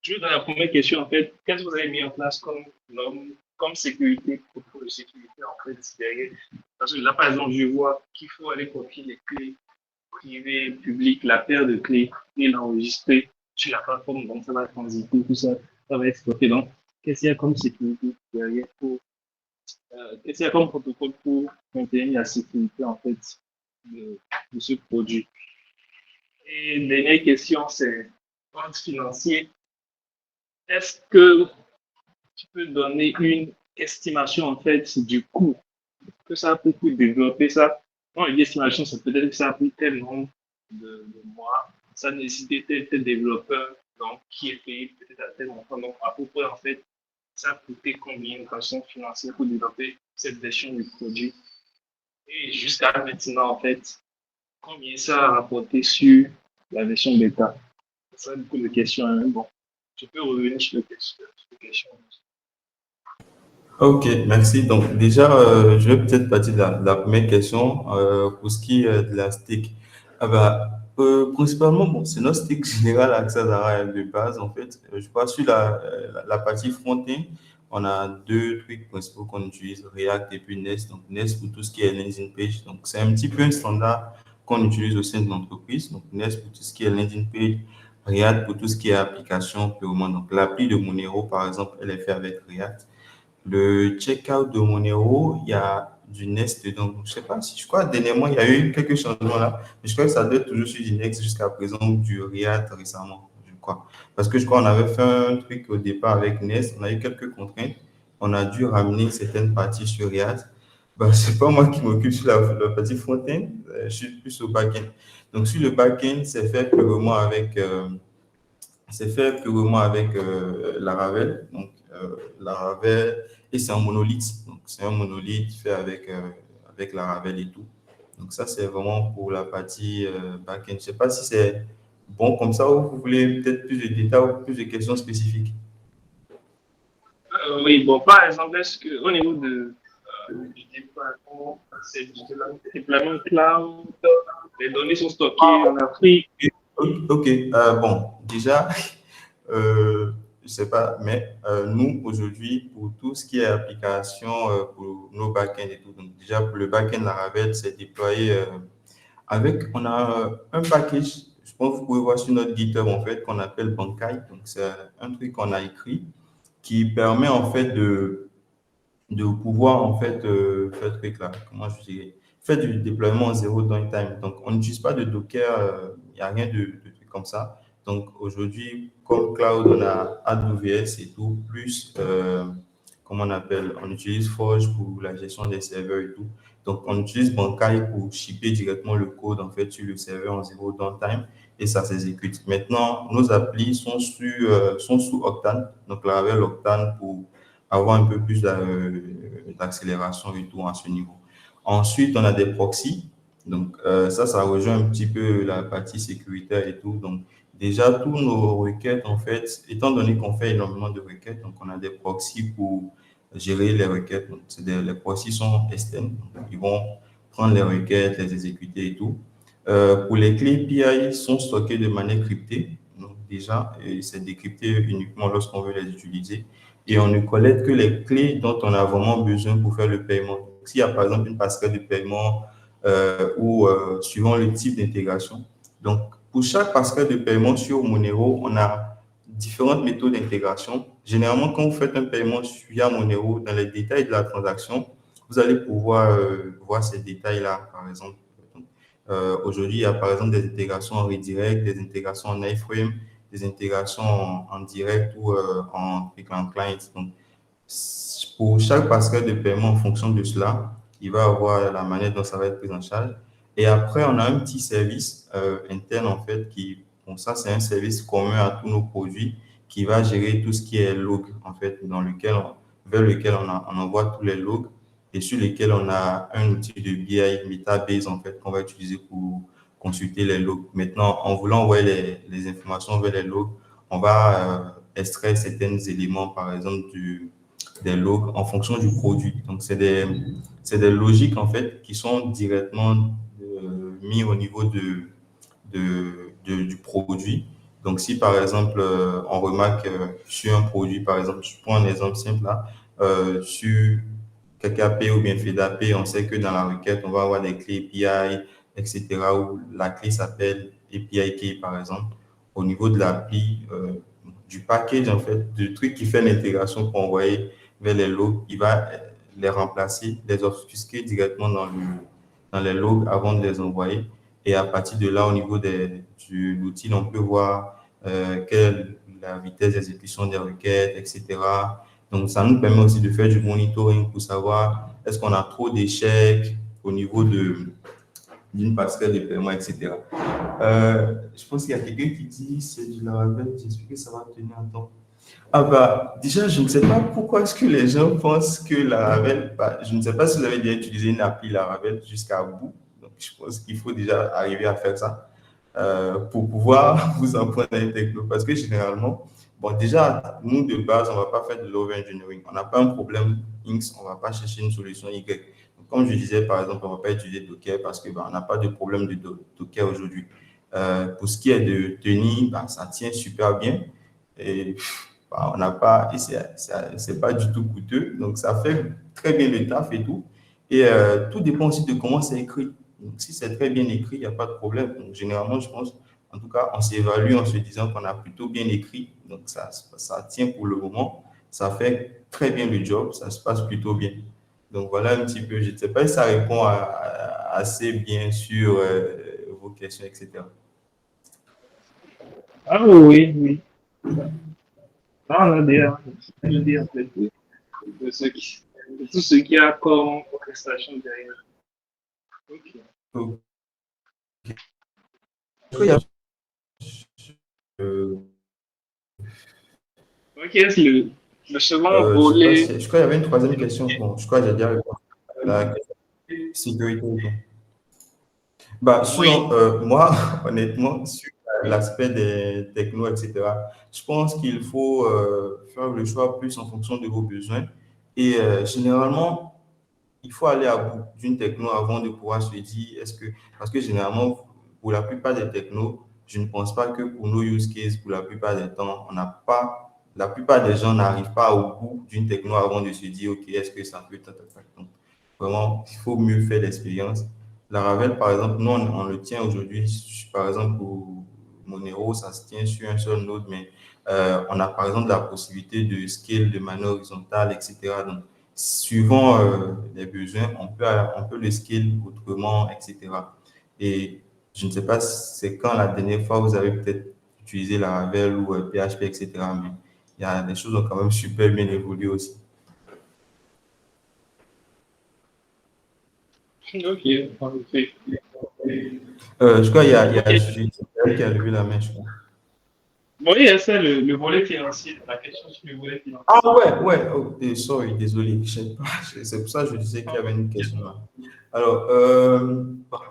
Juste dans la première question, en fait, qu'est-ce que vous avez mis en place comme norme, comme sécurité, protocole de sécurité, en fait, derrière? Parce que là, par exemple, je vois qu'il faut aller copier les clés privées, publiques, la paire de clés et l'enregistrer sur la plateforme, donc ça va transiter, tout ça, ça va être stocké. Donc, qu'est-ce qu'il y a comme sécurité derrière qu'est-ce qu'il y a comme protocole pour maintenir la sécurité, en fait, de ce produit? Et dernière question, c'est, compte financier, est-ce que tu peux donner une estimation en fait du coût que ça a pris pour développer ça? Bon, une estimation, c'est peut-être que ça a pris tel nombre de mois, ça nécessitait tel développeur, donc qui est payé peut-être à tel montant. Donc, à peu près, en fait, ça a coûté combien de façon financière pour développer cette version du produit? Et jusqu'à maintenant, en fait, combien ça a rapporté sur la version bêta? Ça, beaucoup de questions. Hein. Bon, je peux revenir sur les questions. Ok, merci. Donc déjà, je vais peut-être partir de la première question pour ce qui est de la stick. Ah bah, principalement, bon, c'est notre stick général Access Zara de base en fait. Je crois sur la partie front-end, on a deux trucs principaux qu'on utilise, React et puis Nest. Donc Nest pour tout ce qui est landing page. Donc c'est un petit peu un standard qu'on utilise au sein de l'entreprise. Donc Nest pour tout ce qui est landing page, React pour tout ce qui est application purement. Donc l'appli de Monero par exemple, elle est faite avec React. Le checkout de Monero, il y a du Nest dedans. Donc, je sais pas si, je crois, dernièrement, il y a eu quelques changements là, mais je crois que ça doit être toujours sur du Next jusqu'à présent, du React récemment, je crois. Parce que je crois qu'on avait fait un truc au départ avec Nest, on a eu quelques contraintes, on a dû ramener certaines parties sur React. Ben, c'est pas moi qui m'occupe sur la partie front-end, je suis plus au back-end. Donc, sur le back-end, c'est fait purement avec Laravel. Donc, Laravel, et c'est un monolithe. Donc, c'est un monolithe fait avec Laravel et tout. Donc, ça, c'est vraiment pour la partie back-end. Je ne sais pas si c'est bon comme ça ou vous voulez peut-être plus de détails ou plus de questions spécifiques. Oui, bon, par exemple, est-ce qu'au niveau du déploiement, c'est du déploiement cloud, les données sont stockées en Afrique? Ok, bon, déjà, je ne sais pas, mais nous, aujourd'hui, pour tout ce qui est application, pour nos backends et tout, donc déjà pour le backend Laravel, c'est déployé on a un package, je pense que vous pouvez voir sur notre GitHub, en fait, qu'on appelle Bankai. Donc, c'est un truc qu'on a écrit qui permet, en fait, de pouvoir, en fait, faire truc là, comment je dirais, faire du déploiement en zéro downtime. Donc, on n'utilise pas de Docker, il n'y a rien de truc comme ça. Donc, aujourd'hui, comme cloud, on a AWS et tout, plus, comment on appelle, on utilise Forge pour la gestion des serveurs et tout. Donc, on utilise Bankai pour shipper directement le code, en fait, sur le serveur en zéro downtime et ça s'exécute. Maintenant, nos applis sont sous Octane, donc la Laravel Octane pour avoir un peu plus d'accélération et tout à ce niveau. Ensuite, on a des proxys. Donc, ça rejoint un petit peu la partie sécuritaire et tout. Donc, déjà, tous nos requêtes, en fait, étant donné qu'on fait énormément de requêtes, donc on a des proxys pour gérer les requêtes. Donc, les proxys sont externes. Donc, ils vont prendre les requêtes, les exécuter et tout. Pour les clés API, sont stockées de manière cryptée. Donc, déjà, c'est décrypté uniquement lorsqu'on veut les utiliser et on ne collecte que les clés dont on a vraiment besoin pour faire le paiement. S'il y a par exemple une passerelle de paiement ou suivant le type d'intégration. Donc, pour chaque passerelle de paiement sur Monero, on a différentes méthodes d'intégration. Généralement, quand vous faites un paiement via Monero, dans les détails de la transaction, vous allez pouvoir voir ces détails-là, par exemple. Aujourd'hui, il y a par exemple des intégrations en redirect, des intégrations en iframe, des intégrations en direct ou en client. Donc, pour chaque passerelle de paiement en fonction de cela, il va avoir la manière dont ça va être pris en charge. Et après, on a un petit service interne, en fait, bon, ça, c'est un service commun à tous nos produits qui va gérer tout ce qui est log, en fait, vers lequel on envoie tous les logs et sur lesquels on a un outil de BI, Metabase, en fait, qu'on va utiliser pour consulter les logs. Maintenant, en voulant envoyer les informations vers les logs, on va extraire certains éléments, par exemple, des logs en fonction du produit. Donc, c'est des logiques, en fait, qui sont directement mis au niveau du produit. Donc, si par exemple, on remarque sur un produit, par exemple, je prends un exemple simple là, sur KKP ou bien FEDAP, on sait que dans la requête, on va avoir des clés API, etc., où la clé s'appelle API Key, par exemple. Au niveau de l'appli, du package, en fait, du truc qui fait l'intégration pour envoyer vers les logs, il va les remplacer, les offusquer directement dans les logs avant de les envoyer. Et à partir de là, au niveau de l'outil, on peut voir quelle est la vitesse d'exécution des requêtes, etc. Donc, ça nous permet aussi de faire du monitoring pour savoir est-ce qu'on a trop d'échecs au niveau d'une passerelle de paiement, etc. Je pense qu'il y a quelqu'un qui dit c'est du Laravel, j'espère que ça va tenir un temps. Ah bah, déjà, je ne sais pas pourquoi est-ce que les gens pensent que Laravel, je ne sais pas si vous avez déjà utilisé une appli Laravel jusqu'à bout. Donc, je pense qu'il faut déjà arriver à faire ça pour pouvoir vous en prendre les techno. Parce que généralement, bon, déjà, nous, de base, on ne va pas faire de l'over-engineering. On n'a pas un problème X, on ne va pas chercher une solution Y. Donc, comme je disais, par exemple, on ne va pas utiliser Docker parce qu'on n'a pas de problème de Docker aujourd'hui. Pour ce qui est de tenir, ça tient super bien. Et on n'a pas, et c'est pas du tout coûteux, donc ça fait très bien le taf et tout. Et tout dépend aussi de comment c'est écrit. Donc, si c'est très bien écrit, il n'y a pas de problème. Donc, généralement, je pense, en tout cas, on s'évalue en se disant qu'on a plutôt bien écrit. Donc, ça tient pour le moment. Ça fait très bien le job, ça se passe plutôt bien. Donc, voilà un petit peu. Je ne sais pas si ça répond assez bien sur vos questions, etc. Ah oui, oui. Non, on a déjà, je veux dire, en fait, de tout ce qui a comme orchestration derrière. Ok. Donc, est-ce qu'il y a- euh, Ok, c'est le second je sais pas volet. je crois qu'il y avait une troisième question. Bon, je crois que j'ai déjà répondu à la sécurité. Bah, Oui. sinon, moi, honnêtement, sur l'aspect des technos, etc., je pense qu'il faut faire le choix plus en fonction de vos besoins. Et généralement, il faut aller à bout d'une techno avant de pouvoir se dire, parce que généralement, pour la plupart des technos, je ne pense pas que pour nos use cases, pour la plupart des temps, la plupart des gens n'arrivent pas au bout d'une techno avant de se dire, OK, est-ce que ça peut être. Donc, vraiment, il faut mieux faire l'expérience. La Ravel, par exemple, nous, on le tient aujourd'hui, par exemple, Monero, ça se tient sur un seul node, mais on a par exemple la possibilité de scale de manière horizontale, etc. Donc, suivant les besoins, on peut le scale autrement, etc. Et je ne sais pas si c'est quand la dernière fois vous avez peut-être utilisé Laravel ou PHP, etc. Mais il y a des choses qui ont quand même super bien évolué aussi. Ok, en effet. Je crois qu'il y a Ok. Julie qui a levé la main, je crois. Oui, c'est le volet financier, la question sur le volet financier. Ah ouais, oh, sorry, désolé, je sais pas, c'est pour ça que je disais qu'il y avait une question là. Alors,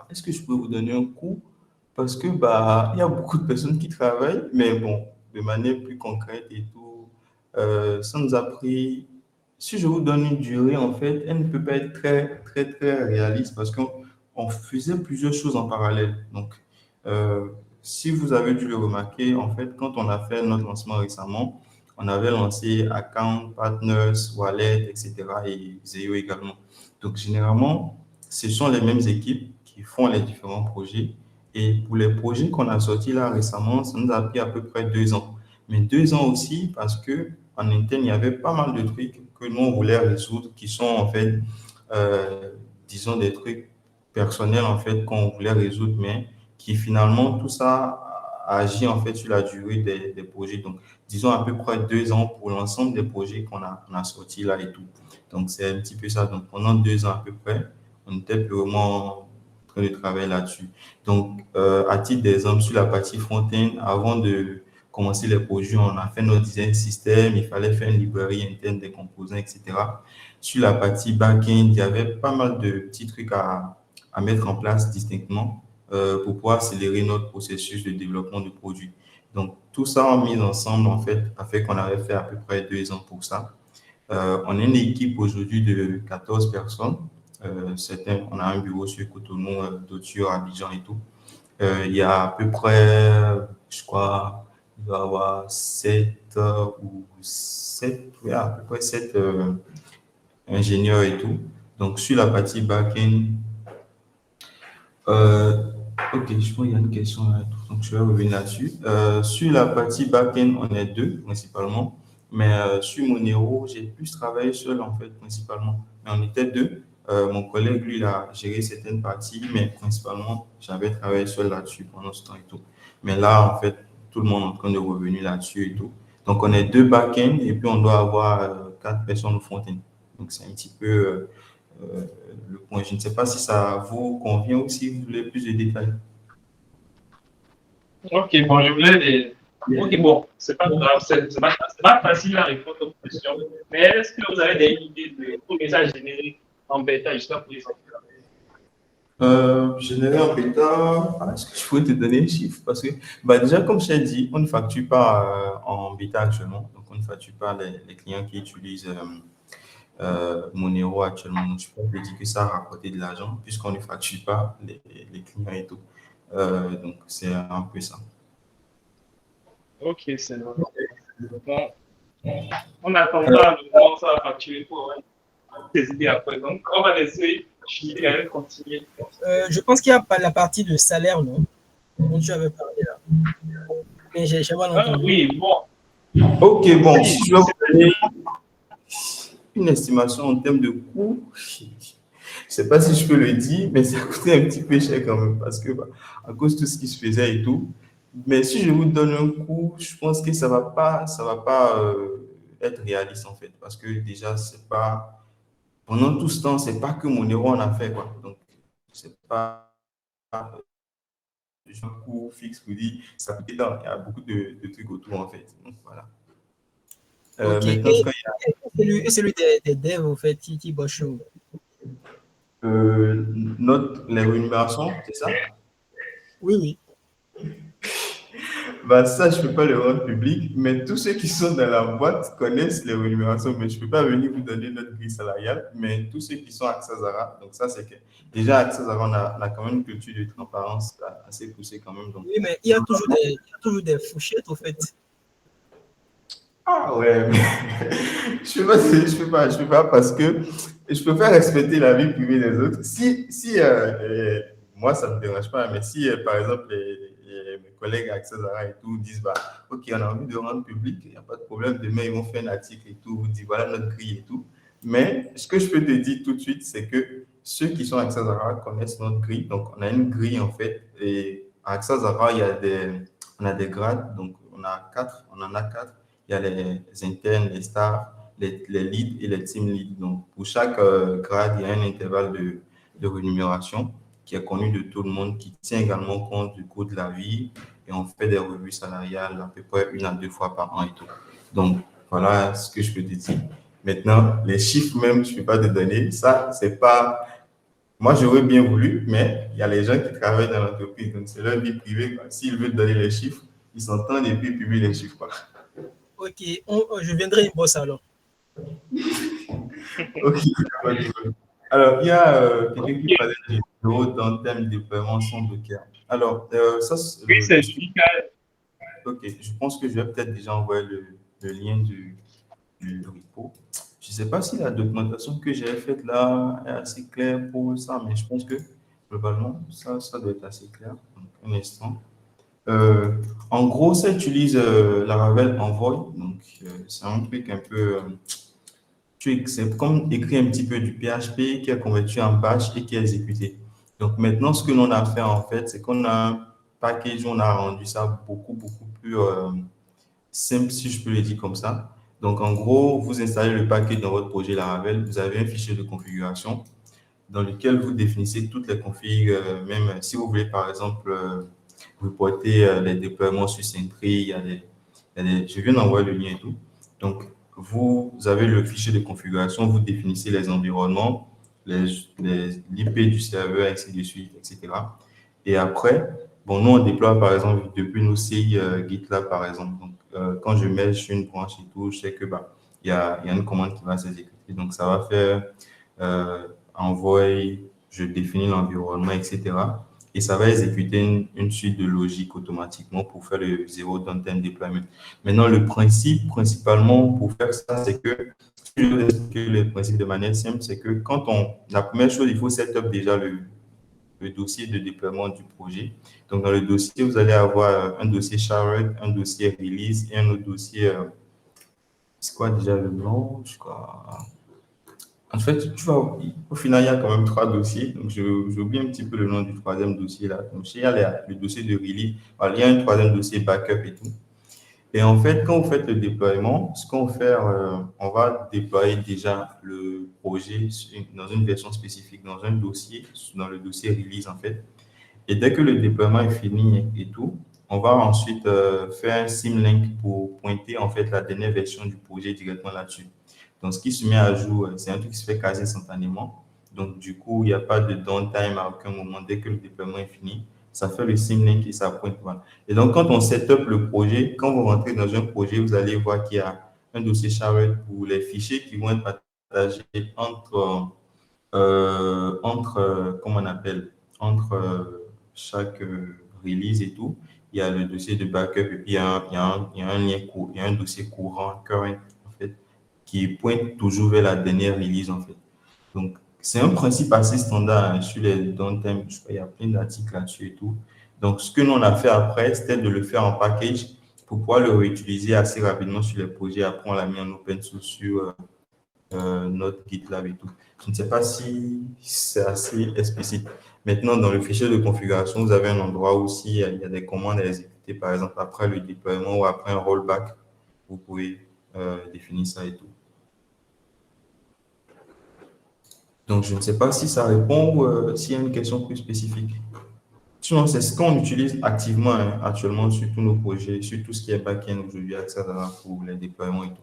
est-ce que je peux vous donner un coup? Parce que il y a beaucoup de personnes qui travaillent, mais bon, de manière plus concrète et tout, ça nous a pris. Si je vous donne une durée, en fait, elle ne peut pas être très, très, très réaliste parce qu'on faisait plusieurs choses en parallèle. Donc, euh, si vous avez dû le remarquer, en fait, quand on a fait notre lancement récemment, on avait lancé Account, Partners, Wallet, etc. et Zeo également. Donc, généralement, ce sont les mêmes équipes qui font les différents projets. Et pour les projets qu'on a sortis là récemment, ça nous a pris à peu près 2 ans. Mais 2 ans aussi parce que en interne, il y avait pas mal de trucs que nous, on voulait résoudre qui sont en fait, disons, des trucs personnels en fait qu'on voulait résoudre, mais qui finalement, tout ça agit en fait sur la durée des projets. Donc, disons à peu près 2 ans pour l'ensemble des projets on a sortis là et tout. Donc, c'est un petit peu ça. Donc, pendant 2 ans à peu près, on était purement en train de travailler là-dessus. Donc, à titre d'exemple, sur la partie front-end, avant de commencer les projets, on a fait notre design système, il fallait faire une librairie interne des composants, etc. Sur la partie back-end, il y avait pas mal de petits trucs à mettre en place distinctement pour pouvoir accélérer notre processus de développement de produits. Donc, tout ça mis ensemble, en fait, a fait qu'on avait fait à peu près 2 ans pour ça. On est une équipe aujourd'hui de 14 personnes. On a un bureau sur Cotonou, d'autres sur Abidjan et tout. Il y a à peu près, je crois, il doit y avoir 7 ou 7, oui, à peu près 7 ingénieurs et tout. Donc, sur la partie back-end, ok, je pense qu'il y a une question là, donc je vais revenir là-dessus. Sur la partie back-end, on est 2 principalement, mais sur Monero, j'ai plus travaillé seul en fait, principalement. Mais on était 2. Mon collègue, lui, il a géré certaines parties, mais principalement, j'avais travaillé seul là-dessus pendant ce temps et tout. Mais là, en fait, tout le monde est en train de revenir là-dessus et tout. Donc, on est 2 back-end et puis on doit avoir 4 personnes au front-end. Donc, c'est un petit peu le point. Je ne sais pas si ça vous convient ou si vous voulez plus de détails. Ok, bon, je voulais les. Ok, bon, c'est pas grave, c'est pas facile à répondre aux questions. Mais est-ce que vous avez des idées de messages génériques en bêta jusqu'à présent? Générer en bêta, est-ce que je pourrais te donner un chiffre? Parce que déjà, comme je t'ai dit, on ne facture pas en bêta actuellement. Donc, on ne facture pas les clients qui utilisent Monero actuellement. Donc, je peux te dire que ça a rapporté de l'argent puisqu'on ne facture pas les clients et tout. Donc, c'est un peu ça. Ok, c'est bon. Bon, on attendra le moment où ça va facturer pour tes idées après. Donc, on va laisser Julie continuer. Je pense qu'il y a pas la partie de salaire, non? Dont tu avais parlé là. Mais j'ai mal entendu. Oui, bon. Ok, bon, si je vais vous donner une estimation en termes de coût, je ne sais pas si je peux le dire, mais ça coûtait un petit peu cher quand même parce que à cause de tout ce qui se faisait et tout. Mais si je vous donne un coût, je pense que ça va pas être réaliste en fait parce que déjà, c'est pas pendant tout ce temps, c'est pas que Monero en a fait quoi. Donc, c'est pas un coût fixe pour dire ça coûte tant. Il y a beaucoup de trucs autour en fait. Donc, voilà. Ok. Maintenant, Et celui des devs, au fait, qui bosse chaud. les rémunérations, c'est ça? Oui, oui. Ça, je ne peux pas le rendre public, mais tous ceux qui sont dans la boîte connaissent les rémunérations, mais je ne peux pas venir vous donner notre grille salariale, mais tous ceux qui sont à Axazara, donc ça, c'est que déjà à Axazara, on a quand même une culture de transparence assez poussée quand même. Donc. Oui, mais il y a toujours des fourchettes, au fait. Ah ouais, mais je peux pas parce que je préfère respecter la vie privée des autres. Si moi, ça ne me dérange pas, mais si, par exemple, mes collègues Access Zara et tout disent, bah, OK, on a envie de rendre public, il n'y a pas de problème, demain ils vont faire un article et tout, vous dites, voilà notre grille et tout. Mais ce que je peux te dire tout de suite, c'est que ceux qui sont Access Zara connaissent notre grille. Donc, on a une grille en fait. Et à Access Zara, on a des grades. Donc, on en a quatre. Il y a les internes, les stars, les leads et les team leads. Donc, pour chaque grade, il y a un intervalle de rémunération qui est connu de tout le monde, qui tient également compte du coût de la vie. Et on fait des revues salariales à peu près 1 à 2 fois par an et tout. Donc, voilà ce que je peux te dire. Maintenant, les chiffres même, je ne peux pas te donner. Ça, c'est pas. Moi, j'aurais bien voulu, mais il y a les gens qui travaillent dans l'entreprise. Donc, c'est leur vie privée. S'ils veulent donner les chiffres, ils s'entendent et puis ils publient les chiffres. Quoi. Ok, je viendrai une bosse alors. Ok. Alors, il y a quelqu'un qui parlait des euros dans le thème de déploiement sans Docker. Alors, ça, Oui, c'est Michael. Ok, je pense que je vais peut-être déjà envoyer le lien du repo. Je ne sais pas si la documentation que j'ai faite là est assez claire pour ça, mais je pense que globalement, ça doit être assez clair. Donc, un instant. En gros, ça utilise Laravel Envoy. Donc, c'est un truc un peu. C'est comme écrire un petit peu du PHP qui est converti en bash et qui est exécuté. Donc, maintenant, ce que l'on a fait en fait, c'est qu'on a un package, on a rendu ça beaucoup plus simple, si je peux le dire comme ça. Donc, en gros, vous installez le package dans votre projet Laravel, vous avez un fichier de configuration dans lequel vous définissez toutes les configs, même si vous voulez, par exemple, reporter les déploiements sur Sentry, je viens d'envoyer le lien et tout. Donc, vous avez le fichier de configuration, vous définissez les environnements, l'IP du serveur, ainsi de suite, etc. Et après, bon, nous, on déploie, par exemple, depuis nos CI GitLab, par exemple. Donc, quand je mets sur une branche et tout, je sais que bah, il y a une commande qui va s'exécuter. Donc, ça va faire envoy, je définis l'environnement, etc. Et ça va exécuter une suite de logique automatiquement pour faire le zéro downtime deployment. Maintenant, le principe, principalement, pour faire ça, c'est que, je vais expliquer le principe de manière simple, c'est que la première chose, il faut setup déjà le dossier de déploiement du projet. Donc, dans le dossier, vous allez avoir un dossier shared, un dossier release et un autre dossier, c'est quoi déjà le nom? Je crois. En fait, tu vois, au final, il y a quand même 3 dossiers. Donc, j'oublie un petit peu le nom du troisième dossier là. Donc, il y a le dossier de release. Alors, il y a un troisième dossier backup et tout. Et en fait, quand vous faites le déploiement, ce qu'on va faire, on va déployer déjà le projet dans une version spécifique, dans un dossier, dans le dossier release en fait. Et dès que le déploiement est fini et tout, on va ensuite faire un symlink pour pointer en fait la dernière version du projet directement là-dessus. Donc, ce qui se met à jour, c'est un truc qui se fait quasi instantanément. Donc, du coup, il n'y a pas de downtime à aucun moment. Dès que le déploiement est fini, ça fait le symlink et ça pointe. Voilà. Et donc, quand on set up le projet, quand vous rentrez dans un projet, vous allez voir qu'il y a un dossier shared pour les fichiers qui vont être partagés comment on appelle, entre chaque release et tout. Il y a le dossier de backup et puis il y a un lien il y a un dossier courant, current, en fait, qui pointe toujours vers la dernière release, en fait. Donc, c'est un principe assez standard hein, sur les downtime. Je sais pas, il y a plein d'articles là-dessus et tout. Donc, ce que nous, on a fait après, c'était de le faire en package pour pouvoir le réutiliser assez rapidement sur les projets. Après, on l'a mis en open source sur notre GitLab et tout. Je ne sais pas si c'est assez explicite. Maintenant, dans le fichier de configuration, vous avez un endroit où il y a des commandes à exécuter, par exemple, après le déploiement ou après un rollback, vous pouvez définir ça et tout. Donc, je ne sais pas si ça répond ou s'il y a une question plus spécifique. Sinon, c'est ce qu'on utilise activement hein, actuellement sur tous nos projets, sur tout ce qui est back-end aujourd'hui, accès pour les déploiements et tout.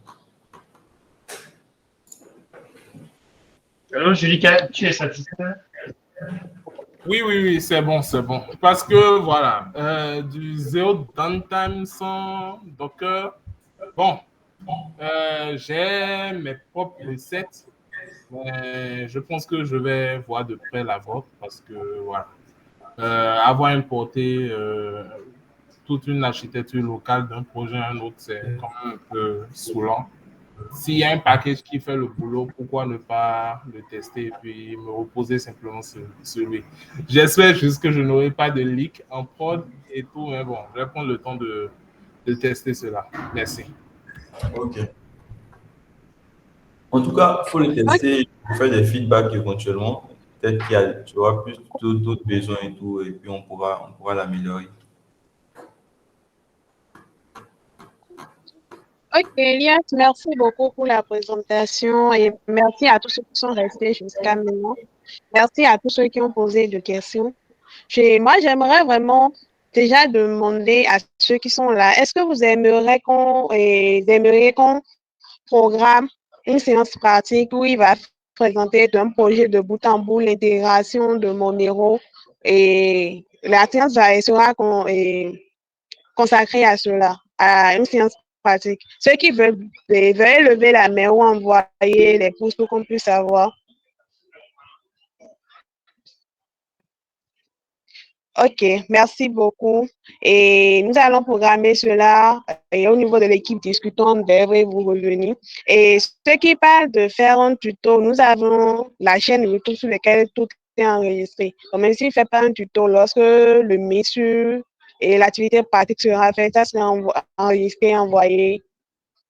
Alors, Julika, tu es satisfait? Oui, c'est bon, c'est bon. Parce que voilà, du zéro downtime sans Docker, bon, j'ai mes propres recettes, mais je pense que je vais voir de près la vôtre parce que voilà, avoir importé toute une architecture locale d'un projet à un autre, c'est quand même un peu saoulant. s'il y a un package qui fait le boulot, pourquoi ne pas le tester et puis me reposer simplement sur lui. J'espère juste que je n'aurai pas de leak en prod et tout, mais bon, je vais prendre le temps de tester cela. Merci. Ok. En tout cas, il faut le tester, faire des feedbacks éventuellement. Peut-être tu auras plus d'autres besoins et tout, et puis on pourra l'améliorer. Ok, Elias, merci beaucoup pour la présentation et merci à tous ceux qui sont restés jusqu'à maintenant. Merci à tous ceux qui ont posé des questions. Moi, j'aimerais vraiment déjà demander à ceux qui sont là, est-ce que vous aimeriez qu'on programme une séance pratique où il va présenter un projet de bout en bout l'intégration de Monero et la séance sera consacrée à cela, à une séance pratique. Ceux qui veulent, veuillez lever la main ou envoyer les pouces pour qu'on puisse savoir. Ok, merci beaucoup. Et nous allons programmer cela et au niveau de l'équipe discutons, on devrait vous revenir. Et ceux qui parlent de faire un tuto, nous avons la chaîne YouTube sur laquelle tout est enregistré. Donc, même s'il ne fait pas un tuto, lorsque le MISU et l'activité pratique sera faite, ça sera enregistré, envoyé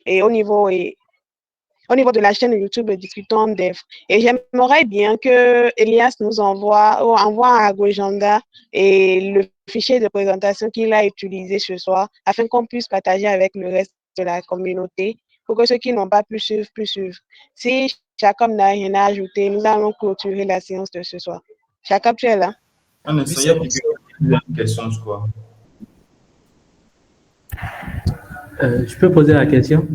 et au niveau de la chaîne YouTube Discutons Dev. Et j'aimerais bien que Elias nous envoie à Gojanda et le fichier de présentation qu'il a utilisé ce soir afin qu'on puisse partager avec le reste de la communauté pour que ceux qui n'ont pas pu suivre puissent suivre. Si Jacob n'a rien à ajouter, nous allons clôturer la séance de ce soir. Jacob, tu es là? Un instant, il y a quelqu'un qui a une question, je crois. Je peux poser la question?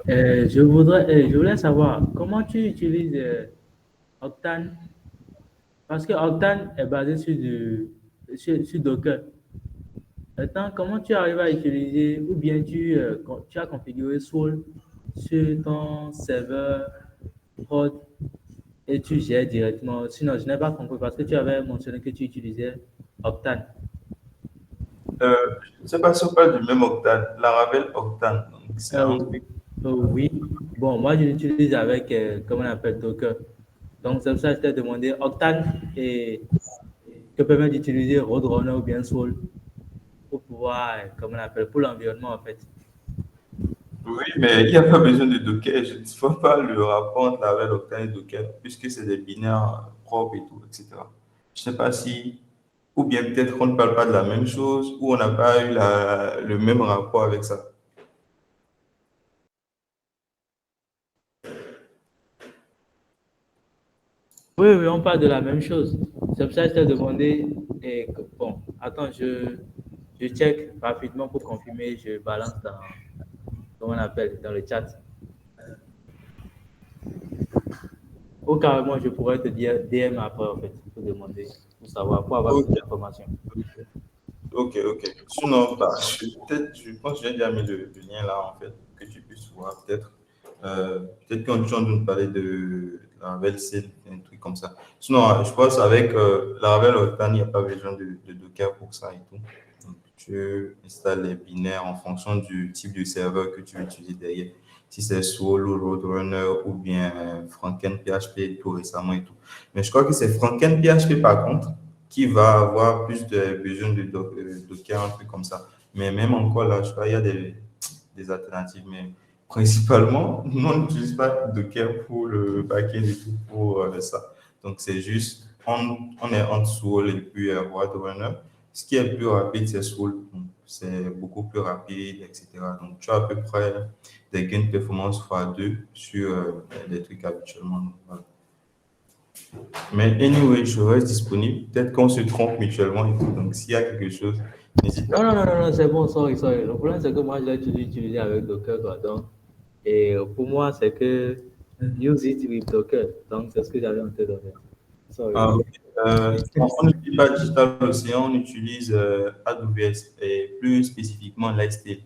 Je voulais savoir comment tu utilises Octane, parce que Octane est basé sur Docker. Maintenant, comment tu arrives à utiliser, ou bien tu as configuré Soul sur ton serveur prod et tu gères directement. Sinon, je n'ai pas compris parce que tu avais mentionné que tu utilisais Octane. Je ne sais pas si on parle du même Octane, Laravel Octane. Donc, c'est un truc. Oui. Bon, moi, je l'utilise avec, comment on appelle, Docker. Donc, c'est pour ça que je t'ai demandé Octane et que permet d'utiliser Roadrunner ou bien Soul pour pouvoir, comment on appelle, pour l'environnement, en fait. Oui, mais il n'y a pas besoin de Docker. Je ne vois pas le rapport entre Laravel Octane et Docker, puisque c'est des binaires propres et tout, etc. Je ne sais pas si, ou bien peut-être qu'on ne parle pas de la même chose, ou on n'a pas eu le même rapport avec ça. Oui, oui, on parle de la même chose. C'est pour ça que je t'ai demandé. Et, bon, attends, je check rapidement pour confirmer. Je balance comment on appelle, dans le chat. Ou carrément, je pourrais te dire DM après, en fait, pour demander, pour savoir, pour avoir plus d'informations. Ok. Sinon, bah, je pense que j'ai déjà mis le lien là, en fait, pour que tu puisses voir, peut-être. Peut-être qu'on est en train de nous parler de Laravel, c'est un truc comme ça. Sinon, je pense avec Laravel Octane, il n'y a pas besoin de Docker pour ça et tout. Donc, tu installes les binaires en fonction du type de serveur que tu veux utiliser derrière. Si c'est Soul ou Roadrunner ou bien Franken PHP tout récemment et tout. Mais je crois que c'est Franken PHP par contre qui va avoir plus de besoin de Docker, un truc comme ça. Mais même encore là, je crois qu'il y a des alternatives. Mais principalement, nous, on n'utilise pas Docker pour le backend et tout pour ça. Donc, c'est juste, on est en Soul et puis Roadrunner. Ce qui est plus rapide, c'est Soul. C'est beaucoup plus rapide, etc. Donc, tu as à peu près des gains de performance x2 sur des trucs habituellement. Donc, voilà. Mais anyway, je reste disponible. Peut-être qu'on se trompe mutuellement et tout. Donc, s'il y a quelque chose, n'hésite pas. Non, c'est bon, sorry. Le problème, c'est que moi, je l'ai toujours utilisé avec Docker, quoi. Donc, et pour moi, c'est que use it with Docker. Donc, c'est ce que j'avais en tête de faire. Sorry. On n'utilise pas Digital Ocean, on utilise AWS et plus spécifiquement Lightstream.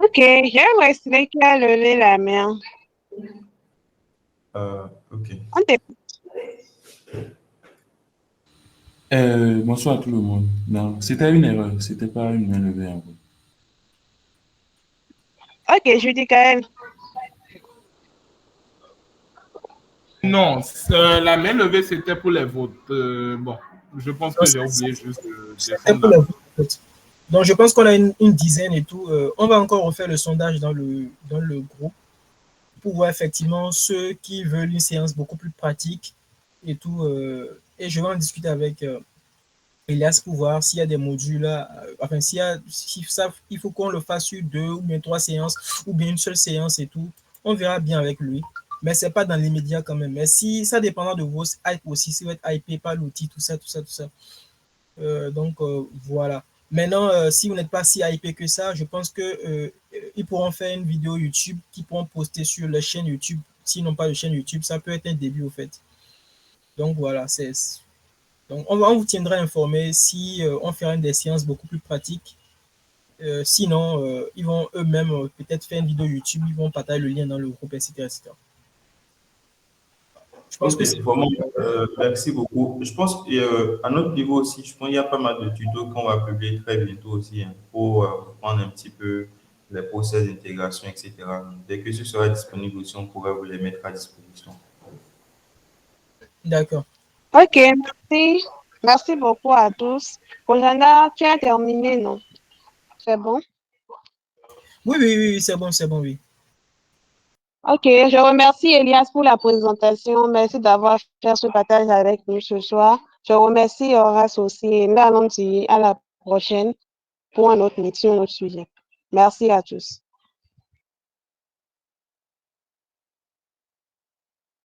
Ok, j'aimerais essayer qui a levé la main. Ok. On t'écoute. Bonsoir à tout le monde. Non, c'était une erreur, c'était pas une main levée en fait. Ok, Judy Kael. Non, la main levée, c'était pour les votes. Bon, je pense que j'ai oublié juste de C'était descendre pour la la main. vote. Donc, je pense qu'on a une dizaine et tout. On va encore refaire le sondage dans le groupe pour voir effectivement ceux qui veulent une séance beaucoup plus pratique et tout. Et je vais en discuter avec Elias pour voir s'il y a des modules là. Enfin, si ça, il faut qu'on le fasse sur 2 ou bien 3 séances ou bien une seule séance et tout. On verra bien avec lui. Mais c'est pas dans l'immédiat quand même. Mais si ça dépendra de vos hype aussi, si vous êtes hypé par l'outil, tout ça, tout ça, tout ça. Voilà. Maintenant, si vous n'êtes pas si hypé que ça, je pense que ils pourront faire une vidéo YouTube qu'ils pourront poster sur la chaîne YouTube. S'ils n'ont pas de chaîne YouTube, ça peut être un début au fait. Donc voilà, donc on vous tiendra informé si on fera des séances beaucoup plus pratiques. Sinon, ils vont eux-mêmes peut-être faire une vidéo YouTube, ils vont partager le lien dans le groupe, etc., etc. Je pense Ok, que c'est vraiment, merci beaucoup. Je pense qu'à notre niveau aussi, je pense qu'il y a pas mal de tutos qu'on va publier très bientôt aussi hein, pour prendre un petit peu les process d'intégration, etc. Dès que ce sera disponible aussi, on pourra vous les mettre à disposition. d'accord. Ok, merci. Merci beaucoup à tous. Rojana, tu as terminé, non? C'est bon? Oui, oui, oui, c'est bon, oui. Ok, je remercie Elias pour la présentation. Merci d'avoir fait ce partage avec nous ce soir. Je remercie Horace aussi. Et nous allons dire à la prochaine pour un autre meeting, un autre sujet. Merci à tous.